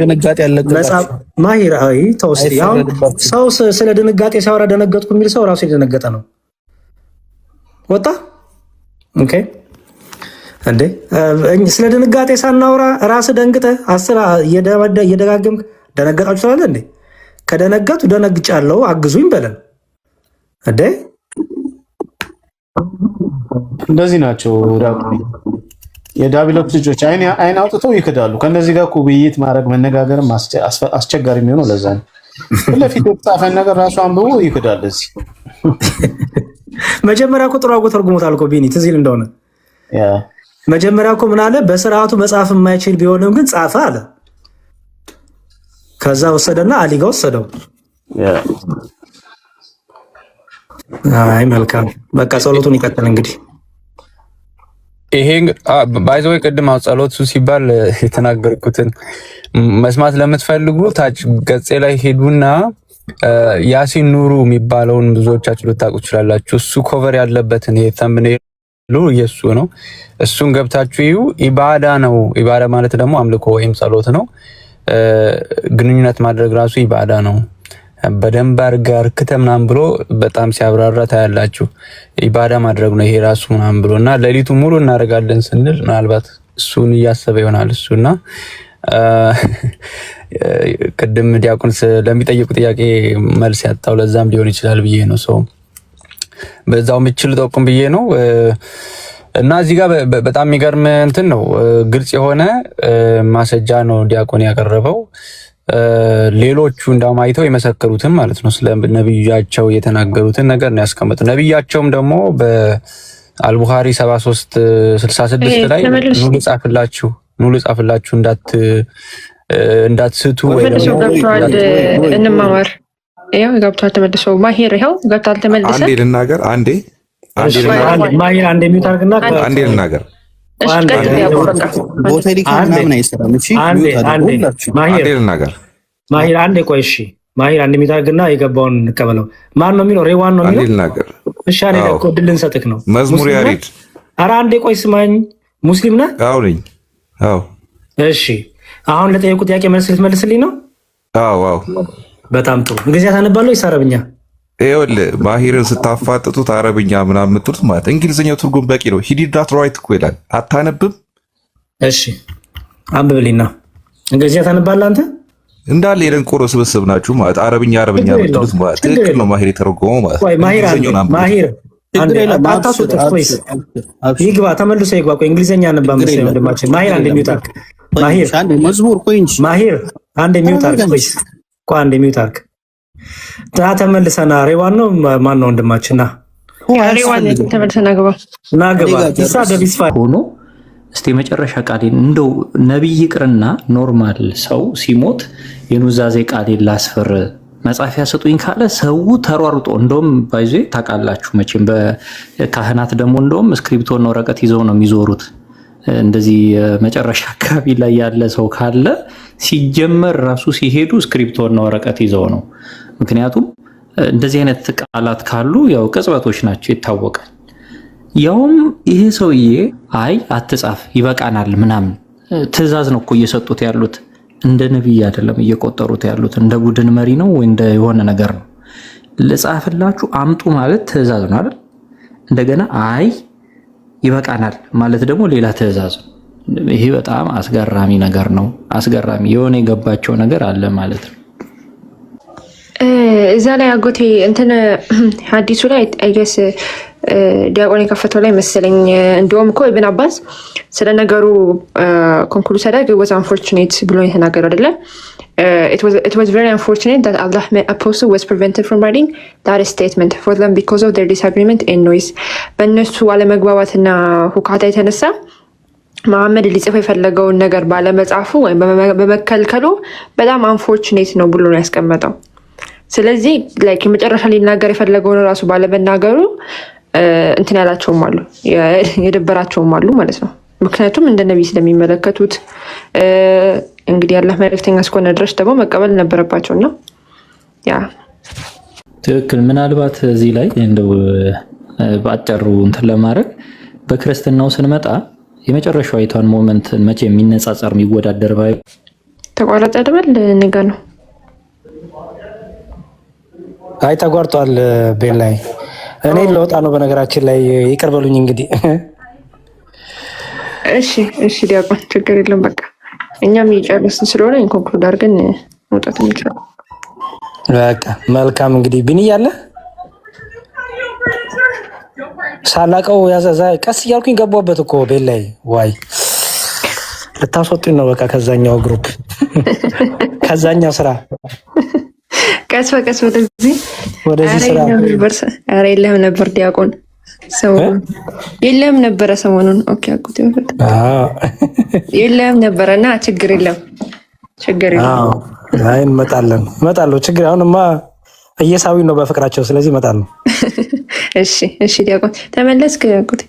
ድንጋጤ ያለበት መጻፍ ማሂር አይ ተውስቲ። አሁን ሰው ስለ ድንጋጤ ሲያወራ ደነገጥኩ የሚል ሰው ራሱ የደነገጠ ነው። ወጣ ኦኬ እንዴ ስለ ድንጋጤ ሳናወራ ራስ ደንግጠ አስራ እየደጋገምክ ደነገጣችሁ ትላለህ እንዴ? ከደነገጡ ደነግጫለሁ አግዙኝ በለን እንዴ። እንደዚህ ናቸው የዳቢሎስ ልጆች፣ አይን አውጥተው ይክዳሉ። ከነዚህ ጋር ውይይት ማድረግ መነጋገርም አስቸጋሪ የሚሆነው ለዛ ነው። ለፊት የተጻፈን ነገር ራሱ አንብቦ ይክዳል። እዚህ መጀመሪያ እኮ ጥሩ አድርጎ ተርጉሞታል እኮ ቢኒ ትዝ ይል እንደሆነ መጀመሪያ እኮ ምን አለ? በስርዓቱ መጻፍ የማይችል ቢሆንም ግን ጻፈ አለ። ከዛ ወሰደና አሊ ጋር ወሰደው። አይ መልካም በቃ ጸሎቱን ይቀጥል እንግዲህ። ይሄ ባይዘው ቅድም ጸሎቱ ሲባል የተናገርኩትን መስማት ለምትፈልጉ ታች ገጼ ላይ ሄዱና ያሲን ኑሩ የሚባለውን ብዙዎቻችሁ ልታውቁ ትችላላችሁ። እሱ ኮቨር ያለበትን ተምኔሉ የሱ ነው። እሱን ገብታችሁ ይዩ። ኢባዳ ነው። ኢባዳ ማለት ደግሞ አምልኮ ወይም ጸሎት ነው። ግንኙነት ማድረግ ራሱ ኢባዳ ነው። በደንብ አድርገህ አርክተህ ምናምን ብሎ በጣም ሲያብራራ ታያላችሁ። ኢባዳ ማድረግ ነው ይሄ ራሱ ምናምን ብሎ እና ሌሊቱ ሙሉ እናደርጋለን ስንል ምናልባት እሱን እያሰበ ይሆናል እሱና ቅድም ዲያቆን ለሚጠይቁ ጥያቄ መልስ ያጣው ለዛም ሊሆን ይችላል ብዬ ነው። ሰው በዛው ምችል ጠቁም ብዬ ነው። እና እዚህ ጋር በጣም የሚገርም እንትን ነው፣ ግልጽ የሆነ ማስረጃ ነው ዲያቆን ያቀረበው። ሌሎቹ እንዳውም አይተው የመሰከሩትን ማለት ነው፣ ስለ ነብያቸው የተናገሩትን ነገር ነው ያስቀመጡ። ነብያቸውም ደግሞ በአልቡኻሪ 7366 ላይ ኑ ልጻፍላችሁ እንዳትስቱ ወይ ደግሞ እንማማር። ያው ገብቷል ተመልሶ ማሂር ይኸው ገብቷል ተመልሶ አንዴ ልናገር ማሂር አንዴ ሚውት አድርግና አንዴ ልናገር። ማሂር አንዴ ቆይ እሺ፣ ማሂር አንዴ ሚውት አድርግና የገባውን እንቀበለው። ማን ነው የሚለው? ሬዋን ነው የሚለው። እሺ እኔ እኮ ድል ልንሰጥክ ነው። መዝሙር ያሬድ። ኧረ አንዴ ቆይ ስማኝ። ሙስሊም ነህ? አዎ ነኝ። አዎ እሺ አሁን ለጠየቁት ጥያቄ መልስ ልትመልስልኝ ነው? አዎ አዎ። በጣም ጥሩ። እንግሊዝኛ ታነባለህ ወይስ አረብኛ? ይኸውልህ ማሂርን ስታፋጥጡት አረብኛ ምናምን የምትሉት ማለት እንግሊዝኛው ትርጉም በቂ ነው። ሂ ዲድ ናት ራይት እኮ ይላል። አታነብም? እሺ አንብብልኝና። እንግሊዝኛ ታነባለህ አንተ? እንዳለ የደንቆሮ ስብስብ ናችሁ ማለት አረብኛ የምትሉት ማለት ትክክል ነው። ማሂር የተረጎመው ማለት ማሂር ይግባ፣ ተመልሶ ይግባ። ቆይ እንግሊዝኛ ነባ መሰለኝ ወንድማችን ማሂር አንድ ሚውት አድርግ። ማሂር አንድ ሚውት አድርግ። ቆይ አንድ ሚውት አድርግ። ተመልሰና ሬዋን ነው ማን ነው ወንድማችን? ና ሬዋን ተመልሰና ግባ ይሳ ደቢስፋ ሆኖ እስቲ መጨረሻ ቃሌን እንደው ነብይ ይቅርና ኖርማል ሰው ሲሞት የኑዛዜ ቃሌን ላስፈር መጻፊያ ሰጡኝ ካለ ሰው ተሯሩጦ እንደውም ባይዜ ታውቃላችሁ መቼም በካህናት ደግሞ እንደውም ስክሪፕቶና ወረቀት ይዘው ነው የሚዞሩት። እንደዚህ መጨረሻ አካባቢ ላይ ያለ ሰው ካለ ሲጀመር ራሱ ሲሄዱ ስክሪፕቶና ወረቀት ይዘው ነው። ምክንያቱም እንደዚህ አይነት ቃላት ካሉ ያው ቅጽበቶች ናቸው ይታወቃል። ያውም ይሄ ሰውዬ አይ አትጻፍ ይበቃናል ምናምን ትዕዛዝ ነው እኮ እየሰጡት ያሉት። እንደ ነብይ አይደለም እየቆጠሩት ያሉት፣ እንደ ቡድን መሪ ነው ወይ እንደ የሆነ ነገር ነው። ልጻፍላችሁ አምጡ ማለት ትዕዛዝ ነው አይደል? እንደገና አይ ይበቃናል ማለት ደግሞ ሌላ ትዕዛዝ ነው። ይሄ በጣም አስገራሚ ነገር ነው። አስገራሚ የሆነ የገባቸው ነገር አለ ማለት ነው። እዛ ላይ አጎቴ እንትን ሐዲሱ ላይ አይገስ ዲያቆን የከፈተው ላይ መሰለኝ። እንደውም እኮ ኢብን አባስ ስለ ነገሩ ኮንክሉድ ሲያደርግ was unfortunate ብሎ የተናገረው አይደለ? It was very unfortunate that Allah apostle was prevented from writing that statement for them because of their disagreement and noise. በእነሱ አለመግባባትና ሁካታ የተነሳ መሐመድ ሊጽፈው የፈለገውን ነገር ባለመጻፉ ወይም በመከልከሉ በጣም አንፎርቹኔት ነው ብሎ ነው ያስቀመጠው። ስለዚህ ላይክ የመጨረሻ ሊናገር የፈለገውን ራሱ ባለመናገሩ እንትን ያላቸውም አሉ፣ የደበራቸውም አሉ ማለት ነው። ምክንያቱም እንደ ነቢይ ስለሚመለከቱት እንግዲህ ያላህ መልእክተኛ እስከሆነ ድረስ ደግሞ መቀበል ነበረባቸውና ያ ትክክል። ምናልባት እዚህ ላይ እንደው ባጭሩ እንትን ለማድረግ በክርስትናው ስንመጣ የመጨረሻው አይቷን ሞመንት መቼ የሚነጻጸር የሚወዳደር ባይ ተቋረጠ አይደል? ንጋ ነው። አይ ተጓርጧል። ቤን ላይ እኔ ለወጣ ነው በነገራችን ላይ ይቅር በሉኝ እንግዲህ። እሺ ዲያቆን ችግር የለም በቃ እኛም እየጨረስን ስለሆነ ኢንኮንክሉድ አድርገን መውጣት እንችላለን። በቃ መልካም እንግዲህ ቢን እያለ ሳላቀው ያዘዛ ቀስ እያልኩኝ ገባሁበት እኮ ቤን ላይ ዋይ ልታስወጡኝ ነው በቃ ከዛኛው ግሩፕ ከዛኛው ስራ ቀስ በቀስ ወደዚህ ስራ ኧረ የለህም ነበር ዲያቆን ሰሞኑን የለህም ነበረ ሰሞኑን ኦኬ አቁት የለህም ነበረ እና ችግር የለም አይ እመጣለሁ ችግር አሁንማ እየሳዊ ነው በፍቅራቸው ስለዚህ እመጣለሁ። እሺ ዲያቆን ተመለስክ አቁት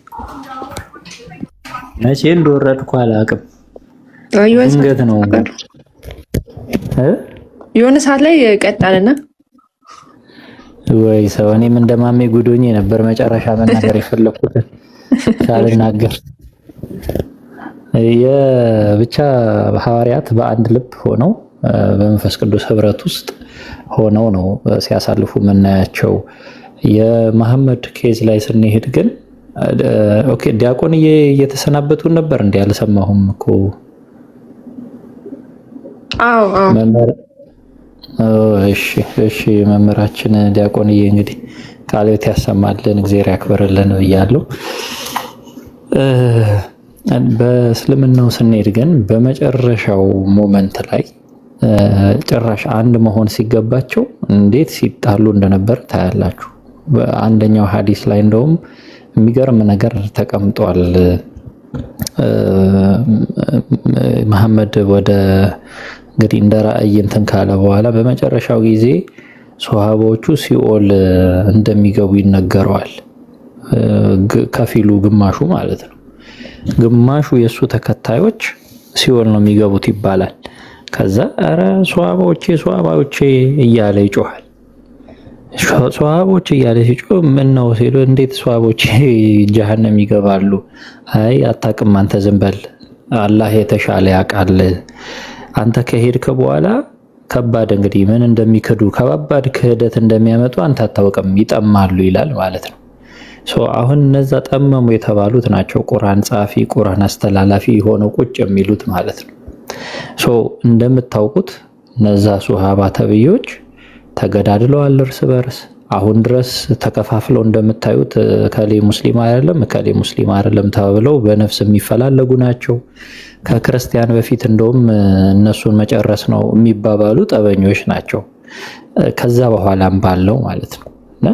መቼ እንደወረድኩ አላውቅም። ድንገት ነው የሆነ ሰዓት ላይ ቀጣልና ወይ ሰው እኔም እንደማሜ ጉዶኜ ነበር መጨረሻ መናገር የፈለኩት ሳልናገር የብቻ ሐዋርያት በአንድ ልብ ሆነው በመንፈስ ቅዱስ ህብረት ውስጥ ሆነው ነው ሲያሳልፉ የምናያቸው። የመሐመድ ኬዝ ላይ ስንሄድ ግን ኦኬ ዲያቆን እየተሰናበቱ ነበር እንዴ? አልሰማሁም እኮ። አዎ እሺ መምህራችን ዲያቆንዬ እንግዲህ ቃልዎት ያሰማልን እግዚአብሔር ያክብርልን ብያለሁ። በእስልምናው ስንሄድ ግን በመጨረሻው ሞመንት ላይ ጭራሽ አንድ መሆን ሲገባቸው እንዴት ሲጣሉ እንደነበር ታያላችሁ። በአንደኛው ሐዲስ ላይ እንደውም የሚገርም ነገር ተቀምጧል። መሐመድ ወደ እንግዲህ እንደ ራእይ እንትን ካለ በኋላ በመጨረሻው ጊዜ ሷሃቦቹ ሲኦል እንደሚገቡ ይነገረዋል። ከፊሉ ግማሹ ማለት ነው። ግማሹ የሱ ተከታዮች ሲኦል ነው የሚገቡት ይባላል። ከዛ አረ ሷሃቦቼ እያለ ይጮሃል። ሷሃቦች እያለ ሲጮህ ምን ነው ሲሉ እንዴት ሷሃቦቼ ጀሃነም ይገባሉ? አይ አታውቅም አንተ ዝም በል አላህ የተሻለ ያውቃል። አንተ ከሄድክ በኋላ ከባድ እንግዲህ ምን እንደሚክዱ ከባባድ ክህደት እንደሚያመጡ አንተ አታውቅም፣ ይጠማሉ ይላል ማለት ነው። አሁን እነዛ ጠመሙ የተባሉት ናቸው ቁርአን ጻፊ ቁርአን አስተላላፊ ሆነው ቁጭ የሚሉት ማለት ነው። እንደምታውቁት እነዛ ሱሃባ ተብዮች ተገዳድለዋል እርስ በርስ። አሁን ድረስ ተከፋፍለው እንደምታዩት ከሌ ሙስሊም አይደለም ተብለው በነፍስ የሚፈላለጉ ናቸው። ከክርስቲያን በፊት እንደውም እነሱን መጨረስ ነው የሚባባሉ ጠበኞች ናቸው። ከዛ በኋላም ባለው ማለት ነው እና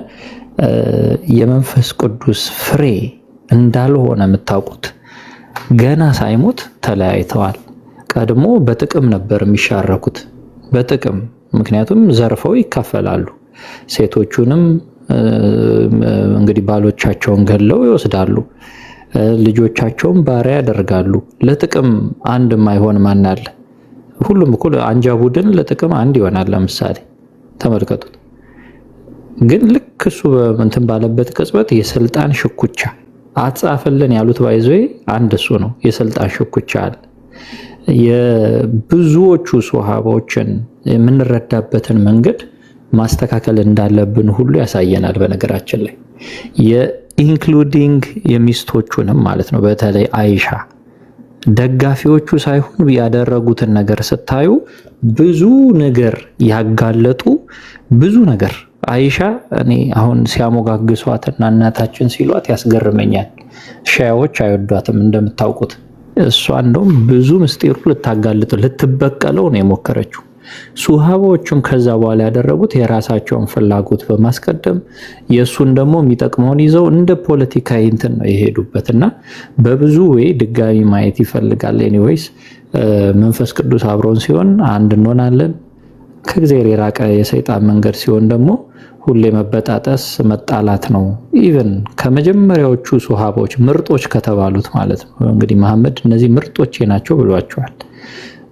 የመንፈስ ቅዱስ ፍሬ እንዳልሆነ የምታውቁት ገና ሳይሞት ተለያይተዋል። ቀድሞ በጥቅም ነበር የሚሻረኩት በጥቅም ምክንያቱም ዘርፈው ይካፈላሉ። ሴቶቹንም እንግዲህ ባሎቻቸውን ገለው ይወስዳሉ። ልጆቻቸውን ባሪያ ያደርጋሉ። ለጥቅም አንድ ማይሆን ማን አለ? ሁሉም እኮ አንጃ ቡድን ለጥቅም አንድ ይሆናል። ለምሳሌ ተመልከቱት። ግን ልክ እሱ እንትን ባለበት ቅጽበት የስልጣን ሽኩቻ አጻፈልን ያሉት ባይዞ አንድ እሱ ነው። የስልጣን ሽኩቻ አለ። የብዙዎቹ ሱሐቦችን የምንረዳበትን መንገድ ማስተካከል እንዳለብን ሁሉ ያሳየናል። በነገራችን ላይ የኢንክሉዲንግ የሚስቶቹንም ማለት ነው። በተለይ አይሻ ደጋፊዎቹ ሳይሆን ያደረጉትን ነገር ስታዩ ብዙ ነገር ያጋለጡ ብዙ ነገር አይሻ እኔ አሁን ሲያሞጋግሷትና እናታችን ሲሏት ያስገርመኛል። ሻያዎች አይወዷትም እንደምታውቁት። እሷ እንደውም ብዙ ምስጢሩ ልታጋልጥ ልትበቀለው ነው የሞከረችው። ሱሐቦቹም ከዛ በኋላ ያደረጉት የራሳቸውን ፍላጎት በማስቀደም የሱን ደግሞ የሚጠቅመውን ይዘው እንደ ፖለቲካ እንትን ነው የሄዱበትና በብዙ ወይ ድጋሚ ማየት ይፈልጋል። ኤኒዌይስ መንፈስ ቅዱስ አብሮን ሲሆን አንድ እንሆናለን። ከእግዚአብሔር የራቀ የሰይጣን መንገድ ሲሆን ደግሞ ሁሌ መበጣጠስ መጣላት ነው። ኢቭን ከመጀመሪያዎቹ ሱሐቦች ምርጦች ከተባሉት ማለት ነው እንግዲህ መሐመድ እነዚህ ምርጦቼ ናቸው ብሏቸዋል።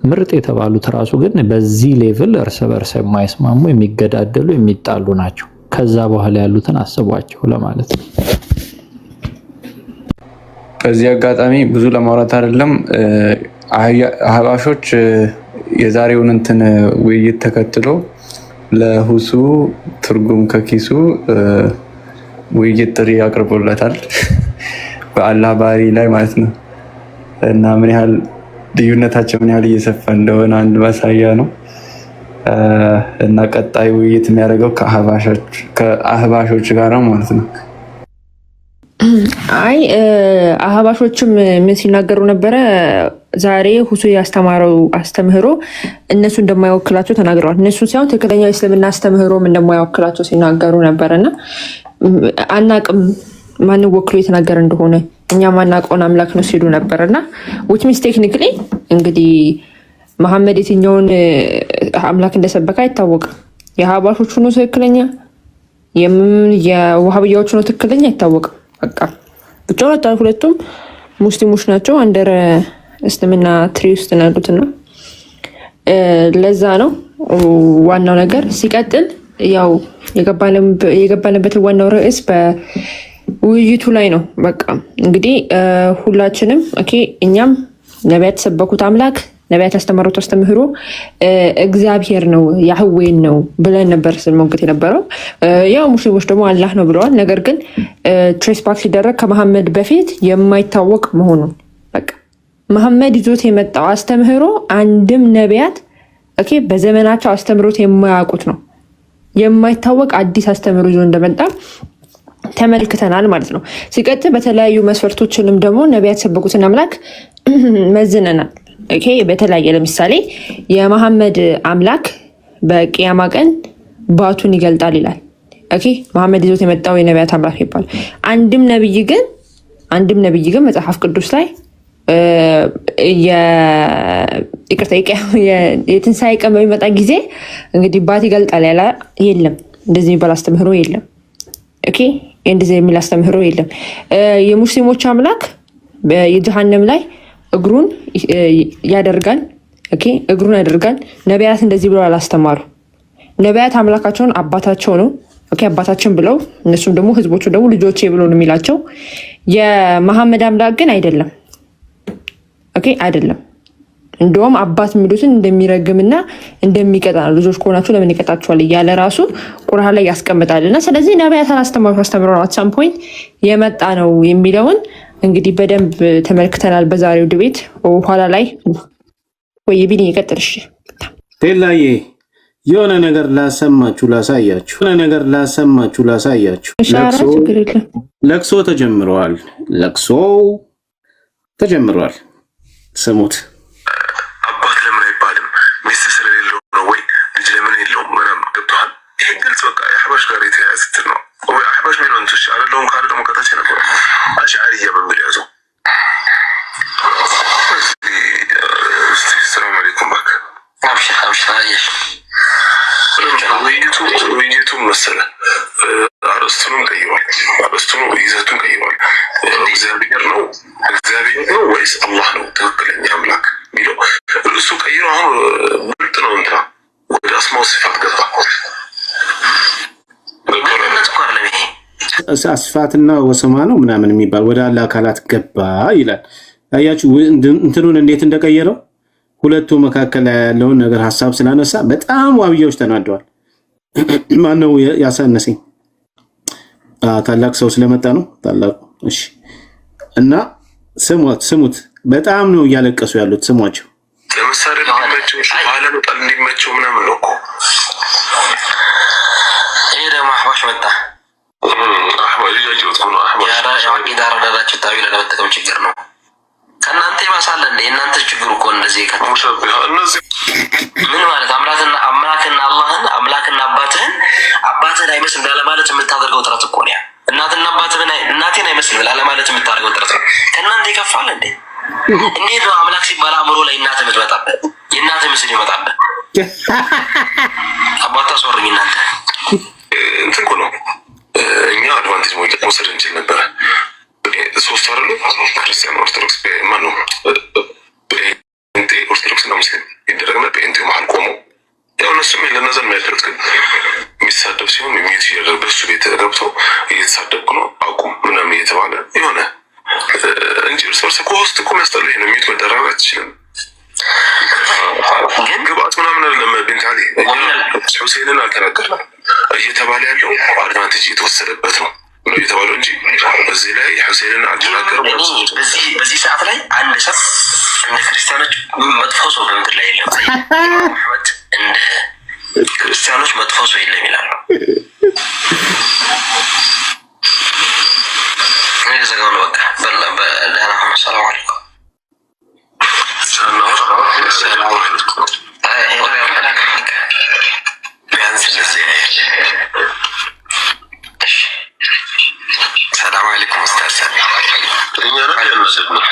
ምርጥ የተባሉት ራሱ ግን በዚህ ሌቭል እርስ በርስ የማይስማሙ የሚገዳደሉ የሚጣሉ ናቸው። ከዛ በኋላ ያሉትን አስቧቸው ለማለት ነው። በዚህ አጋጣሚ ብዙ ለማውራት አይደለም አህባሾች የዛሬውን እንትን ውይይት ተከትሎ ለሁሱ ትርጉም ከኪሱ ውይይት ጥሪ አቅርቦለታል በአላህ ባህሪ ላይ ማለት ነው። እና ምን ያህል ልዩነታቸው ምን ያህል እየሰፋ እንደሆነ አንድ ማሳያ ነው። እና ቀጣይ ውይይት የሚያደርገው ከአህባሾች ጋር ነው ማለት ነው። አይ አህባሾችም ምን ሲናገሩ ነበረ? ዛሬ ሁሱ ያስተማረው አስተምህሮ እነሱ እንደማይወክላቸው ተናግረዋል። እነሱ ሳይሆን ትክክለኛው የእስልምና አስተምህሮም እንደማይወክላቸው ሲናገሩ ነበረና አናቅም ማን ወክሎ የተናገረ እንደሆነ እኛ ማናውቀውን አምላክ ነው ሲሉ ነበርና ዊች ሚንስ ቴክኒክሊ እንግዲህ መሐመድ የትኛውን አምላክ እንደሰበከ አይታወቅም። የአህባሾቹ ነው ትክክለኛ፣ የዋሃብያዎቹ ነው ትክክለኛ አይታወቅም። በቃ ብቻ ሁለቱም ሙስሊሞች ናቸው። አንደር እስልምና ትሪ ውስጥ ያሉትና ለዛ ነው ዋናው ነገር። ሲቀጥል ያው የገባንበት ዋናው ርዕስ በውይይቱ ላይ ነው። በቃ እንግዲህ ሁላችንም እኛም ነቢያት የሰበኩት አምላክ ነቢያት ያስተማሩት አስተምህሮ እግዚአብሔር ነው ያህዌን ነው ብለን ነበር ስንሞግት የነበረው። ያው ሙስሊሞች ደግሞ አላህ ነው ብለዋል። ነገር ግን ትሬስ ባክ ሲደረግ ከመሐመድ በፊት የማይታወቅ መሆኑን በቃ መሐመድ ይዞት የመጣው አስተምህሮ አንድም ነቢያት በዘመናቸው አስተምሮት የማያውቁት ነው። የማይታወቅ አዲስ አስተምህሮ ይዞ እንደመጣ ተመልክተናል ማለት ነው። ሲቀጥል በተለያዩ መስፈርቶችንም ደግሞ ነቢያት የሰበኩትን አምላክ መዝነናል። በተለያየ ለምሳሌ የመሐመድ አምላክ በቅያማ ቀን ባቱን ይገልጣል ይላል። መሐመድ ይዞት የመጣው የነቢያት አምላክ ይባላል። አንድም ነቢይ ግን መጽሐፍ ቅዱስ ላይ የትንሣኤ ቀን በሚመጣ ጊዜ እንግዲህ ባት ይገልጣል ያለ የለም። እንደዚህ የሚባል አስተምህሮ የለም። እንደዚህ የሚል አስተምህሮ የለም። የሙስሊሞች አምላክ የጀሃነም ላይ እግሩን ያደርጋል። እግሩን ያደርጋል። ነቢያት እንደዚህ ብለው አላስተማሩ። ነቢያት አምላካቸውን አባታቸው ነው አባታችን ብለው እነሱም ደግሞ ህዝቦቹ ደግሞ ልጆቼ ብሎ ነው የሚላቸው። የመሐመድ አምላክ ግን አይደለም አይደለም። እንደውም አባት የሚሉትን እንደሚረግምና እንደሚቀጣ ነው። ልጆች ከሆናችሁ ለምን ይቀጣችኋል እያለ ራሱ ቁርአን ላይ ያስቀምጣል። እና ስለዚህ ነቢያት አስተምረው አትሳም ፖይንት የመጣ ነው የሚለውን እንግዲህ በደንብ ተመልክተናል በዛሬው ድቤት። ኋላ ላይ ወይ ቢኒ ይቀጥልሽ ቴላዬ የሆነ ነገር ላሰማችሁ ላሳያችሁ። ለቅሶ ተጀምረዋል። ስሙት። አባት ለምን አይባልም? ሚስት ስለሌለው ነው ወይ ልጅ ለምን የለውም? ምናምን ገብቶሃል? ይሄ ግልጽ በቃ የአሕባሽ ጋር የተያያዘ እንትን ነው ወይ? አሕባሽ ሚሊዮን ትሽ አይደለሁም ካለ ደግሞ ከታች ነበረ አሽዓሪያ በሚል ያዘው። ሰላም አለይኩም ባክ አብሽር ውይይቱ መሰለ አርስቱንም ቀይሯል። ይዘቱን ቀይሯል። እግዚአብሔር ነው ወይስ አላህ ነው ትክክለኛ አምላክ የሚለው እሱ ቀይሮ አሁን ብልጥ ነው እንትና ወደ አስማው ሲፋት ገባ። አስፋትና ወሰማ ነው ምናምን የሚባል ወደ አላህ አካላት ገባ ይላል። አያችሁ እንትኑን እንዴት እንደቀየረው። ሁለቱ መካከል ያለውን ነገር ሀሳብ ስላነሳ በጣም ዋብያዎች ተናደዋል። ማነው ያሳነሰኝ? ታላቅ ሰው ስለመጣ ነው ታላቁ። እሺ እና ስሙት። በጣም ነው እያለቀሱ ያሉት። ስሟቸው። ለምሳሌ ባለመጣል እንዲመቸው ምናምን ነው እኮ። ይሄ ደግሞ አሕባሽ መጣ። አሕባሽ ያጅሩት ነው። አሕባሽ አቂዳ ረዳዳችሁ ታዊል ለመጠቀም ችግር ነው። ከእናንተ ይባሳል እንዴ? እናንተ ችግሩ እኮ እንደዚህ ምን ማለት አምላክና አላህን አምላክና አባትህን አይመስል ለማለት የምታደርገው ጥረት እኮ ነው። እናትና እናቴን አይመስል ለማለት የምታደርገው ጥረት ነው። ከእናንተ ይከፋል እንዴ? እንዴት ነው አምላክ ሲባል አእምሮ ላይ እናት የምትመጣበት የእናት ምስል ይመጣበት? አባታ ሶርኝ እናንተ እንትን እኮ ነው። እኛ አድቫንቴጅ መውሰድ እንችል ነበረ። ሶስት አይደሉ? ክርስቲያን፣ ኦርቶዶክስ፣ ማነው ጴንጤ፣ ኦርቶዶክስ እና ሙስሊም ይደረግና ጴንጤው መሀል ቆሞ ያው እነሱም ለነዘን የሚያደርግ ግን የሚሳደብ ሲሆን የሚት እያደረግ በሱ ቤት ገብተው እየተሳደብኩ ነው አቁም ምናምን እየተባለ የሆነ እንጂ እርስ በርስ እኮ ውስጥ እኮ የሚያስጠላ ነው። የሚት መደራረግ አትችልም። ግብአት ምናምን አይደለም። ቢንት አሊ ሁሴንን አልተናገርም እየተባለ ያለው አድቫንቴጅ እየተወሰደበት ነው የተባለው እንጂ በዚህ ላይ ሁሴንን አልተናገርም። በዚህ ሰዓት ላይ አንድ ሰው እንደ ክርስቲያኖች መጥፎ ሰው በምድር ላይ የለም። እንደ ክርስቲያኖች መጥፎ ሰው የለም ይላሉ። ዘጋው ነው በቃ በደህና ሆነ። ሰላም አለይኩም ቢያንስ ሰላም አለይኩም ኡስታዝ እኛ ነው ያነሰብነው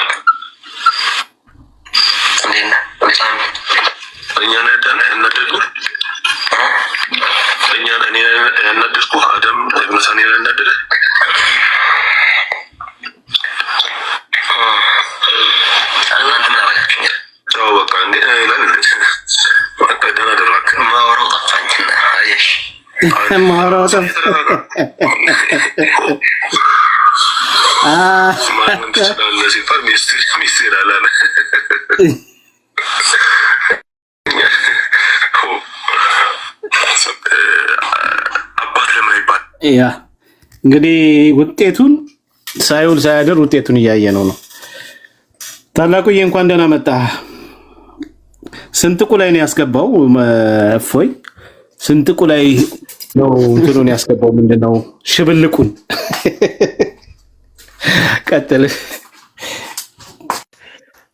እኛ ያናደድኩ አደም ኢብኑ ሰኒ ያናደደ በቃ እንዴ ይላል። በቃ ደህና ደራክ ማወራው ጠፋኝና አየሽ ማውራው ማንም ትችላለህ ሲባል ሚስት ይላል አለ። አባት ለምን ይባል? ያ እንግዲህ ውጤቱን ሳይውል ሳያድር ውጤቱን እያየ ነው። ታላቁዬ እንኳን ደህና መጣ። ስንጥቁ ላይ ነው ያስገባው። እፎይ ስንጥቁ ላይ ነው እንትኑን ያስገባው። ምንድነው ሽብልቁን ቀጥል።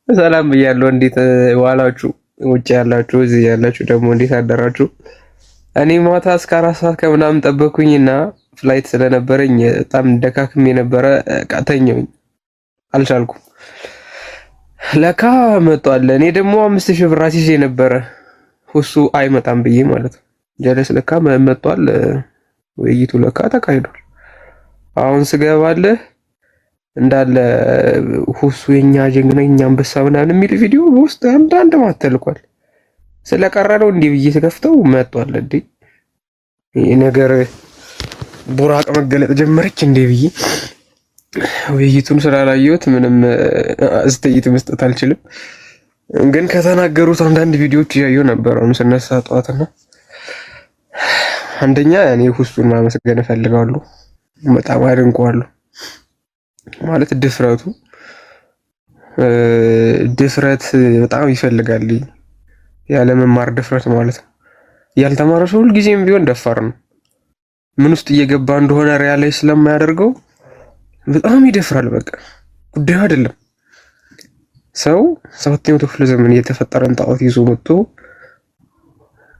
ሰላም ብያለሁ። እንዴት ዋላችሁ? ውጭ ያላችሁ እዚህ ያላችሁ ደግሞ እንዴት አደራችሁ? እኔ ማታ እስከ 4 ሰዓት ከምናምን ጠበኩኝና ፍላይት ስለነበረኝ በጣም ደካክሜ ነበረ። ቃተኛኝ አልቻልኩም። ለካ መጥቷል። እኔ ደግሞ 5000 ብር አስይዤ ነበረ እሱ አይመጣም ብዬ ማለት ነው። ጀለስ ለካ መጥቷል። ውይይቱ ለካ ተካሂዷል። አሁን ስገባለህ እንዳለ ሁሱ የኛ ጀግነኛ አንበሳ ምናምን የሚል ቪዲዮ በውስጥ አንዳንድ ማተልኳል። ስለቀረነው እንዲህ ብዬ ስከፍተው መጥቷል። እንዴ ይሄ ነገር ቡራቅ መገለጥ ጀመረች እንዴ ብዬ ውይይቱን ስላላየሁት ምንም አስተያየት መስጠት አልችልም። ግን ከተናገሩት አንዳንድ ቪዲዮዎች እያየሁ ነበር አሁን ስነሳ ጠዋትና፣ አንደኛ እኔ ሁሱን ማመስገን እፈልጋለሁ። በጣም አድንቀዋለሁ። ማለት ድፍረት በጣም ይፈልጋል። ያለ መማር ድፍረት ማለት ነው። ያልተማረ ሰው ሁልጊዜም ቢሆን ደፋር ነው። ምን ውስጥ እየገባ እንደሆነ ሪያላይዝ ስለማያደርገው በጣም ይደፍራል። በቃ ጉዳዩ አይደለም። ሰው 7ኛው ክፍለ ዘመን የተፈጠረን ጣዖት ይዞ መጥቶ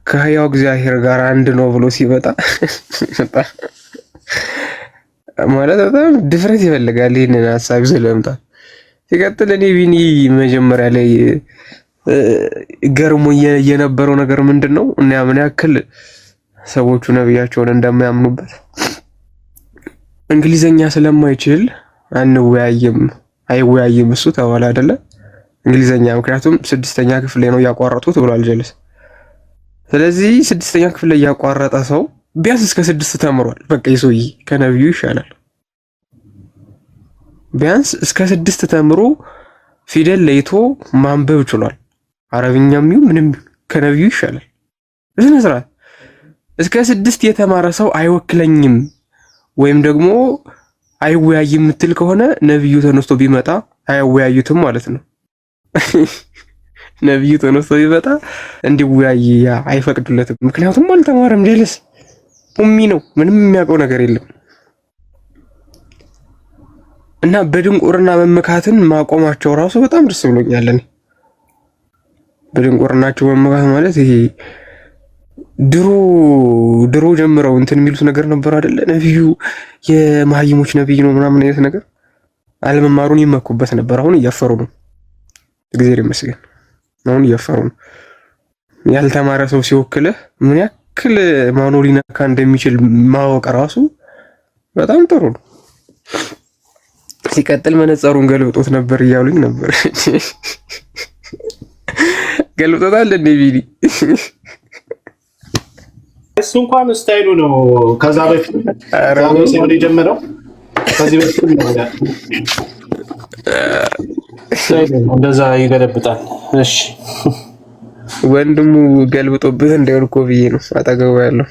ከሕያው እግዚአብሔር ጋር አንድ ነው ብሎ ሲመጣ ማለት በጣም ድፍረት ይፈልጋል። ይሄንን ሐሳብ ይዞ ለመምጣት ሲቀጥል እኔ ቢኒ መጀመሪያ ላይ ገርሞ የነበረው ነገር ምንድነው እና ምን ያክል ሰዎቹ ነብያቸውን እንደማያምኑበት እንግሊዘኛ ስለማይችል አይወያይም እሱ ተባለ አይደለ? እንግሊዘኛ ምክንያቱም 6ኛ ክፍል ላይ ነው ያቋረጡት ብሏል ጀለስ። ስለዚህ 6ኛ ክፍል ላይ ያቋረጠ ሰው ቢያንስ እስከ 6 ተምሯል። በቃ ይሶይ ከነብዩ ይሻላል። ቢያንስ እስከ 6 ተምሮ ፊደል ለይቶ ማንበብ ችሏል። አረብኛም ይሁን ምንም ከነብዩ ይሻላል። በስነ ስርዓት እስከ 6 የተማረ ሰው አይወክለኝም ወይም ደግሞ አይወያይም ምትል ከሆነ ነብዩ ተነስቶ ቢመጣ አያወያዩትም ማለት ነው። ነብዩ ተነስቶ ቢመጣ እንዲወያይ አይፈቅዱለትም። ምክንያቱም አልተማረም። ጀለስ ኡሚ ነው፣ ምንም የሚያውቀው ነገር የለም። እና በድንቁርና መመካትን ማቆማቸው ራሱ በጣም ደስ ብሎኛል። እኔ በድንቁርናቸው መመካት ማለት ይሄ ድሮ ጀምረው እንትን የሚሉት ነገር ነበር አይደለ? ነብዩ የመሀይሞች ነብይ ነው ምናምን አይነት ነገር አለመማሩን ይመኩበት ነበር። አሁን እያፈሩ ነው። እግዚአብሔር ይመስገን። አሁን እያፈሩ ነው። ያልተማረ ሰው ሲወክልህ ምን ያክል ማኖ ሊነካ እንደሚችል ማወቅ ራሱ በጣም ጥሩ ነው። ሲቀጥል መነጸሩን ገልብጦት ነበር እያሉኝ ነበር። ገልብጦታል እንደ ቢዲ እሱ እንኳን ስታይሉ ነው። ከዛ በፊት ነው የጀመረው። ከዚህ በፊት እንደዛ ይገለብጣል። እሺ ወንድሙ ገልብጦብህ እንዳይወልቆ ብዬ ነው አጠገቡ ያለው።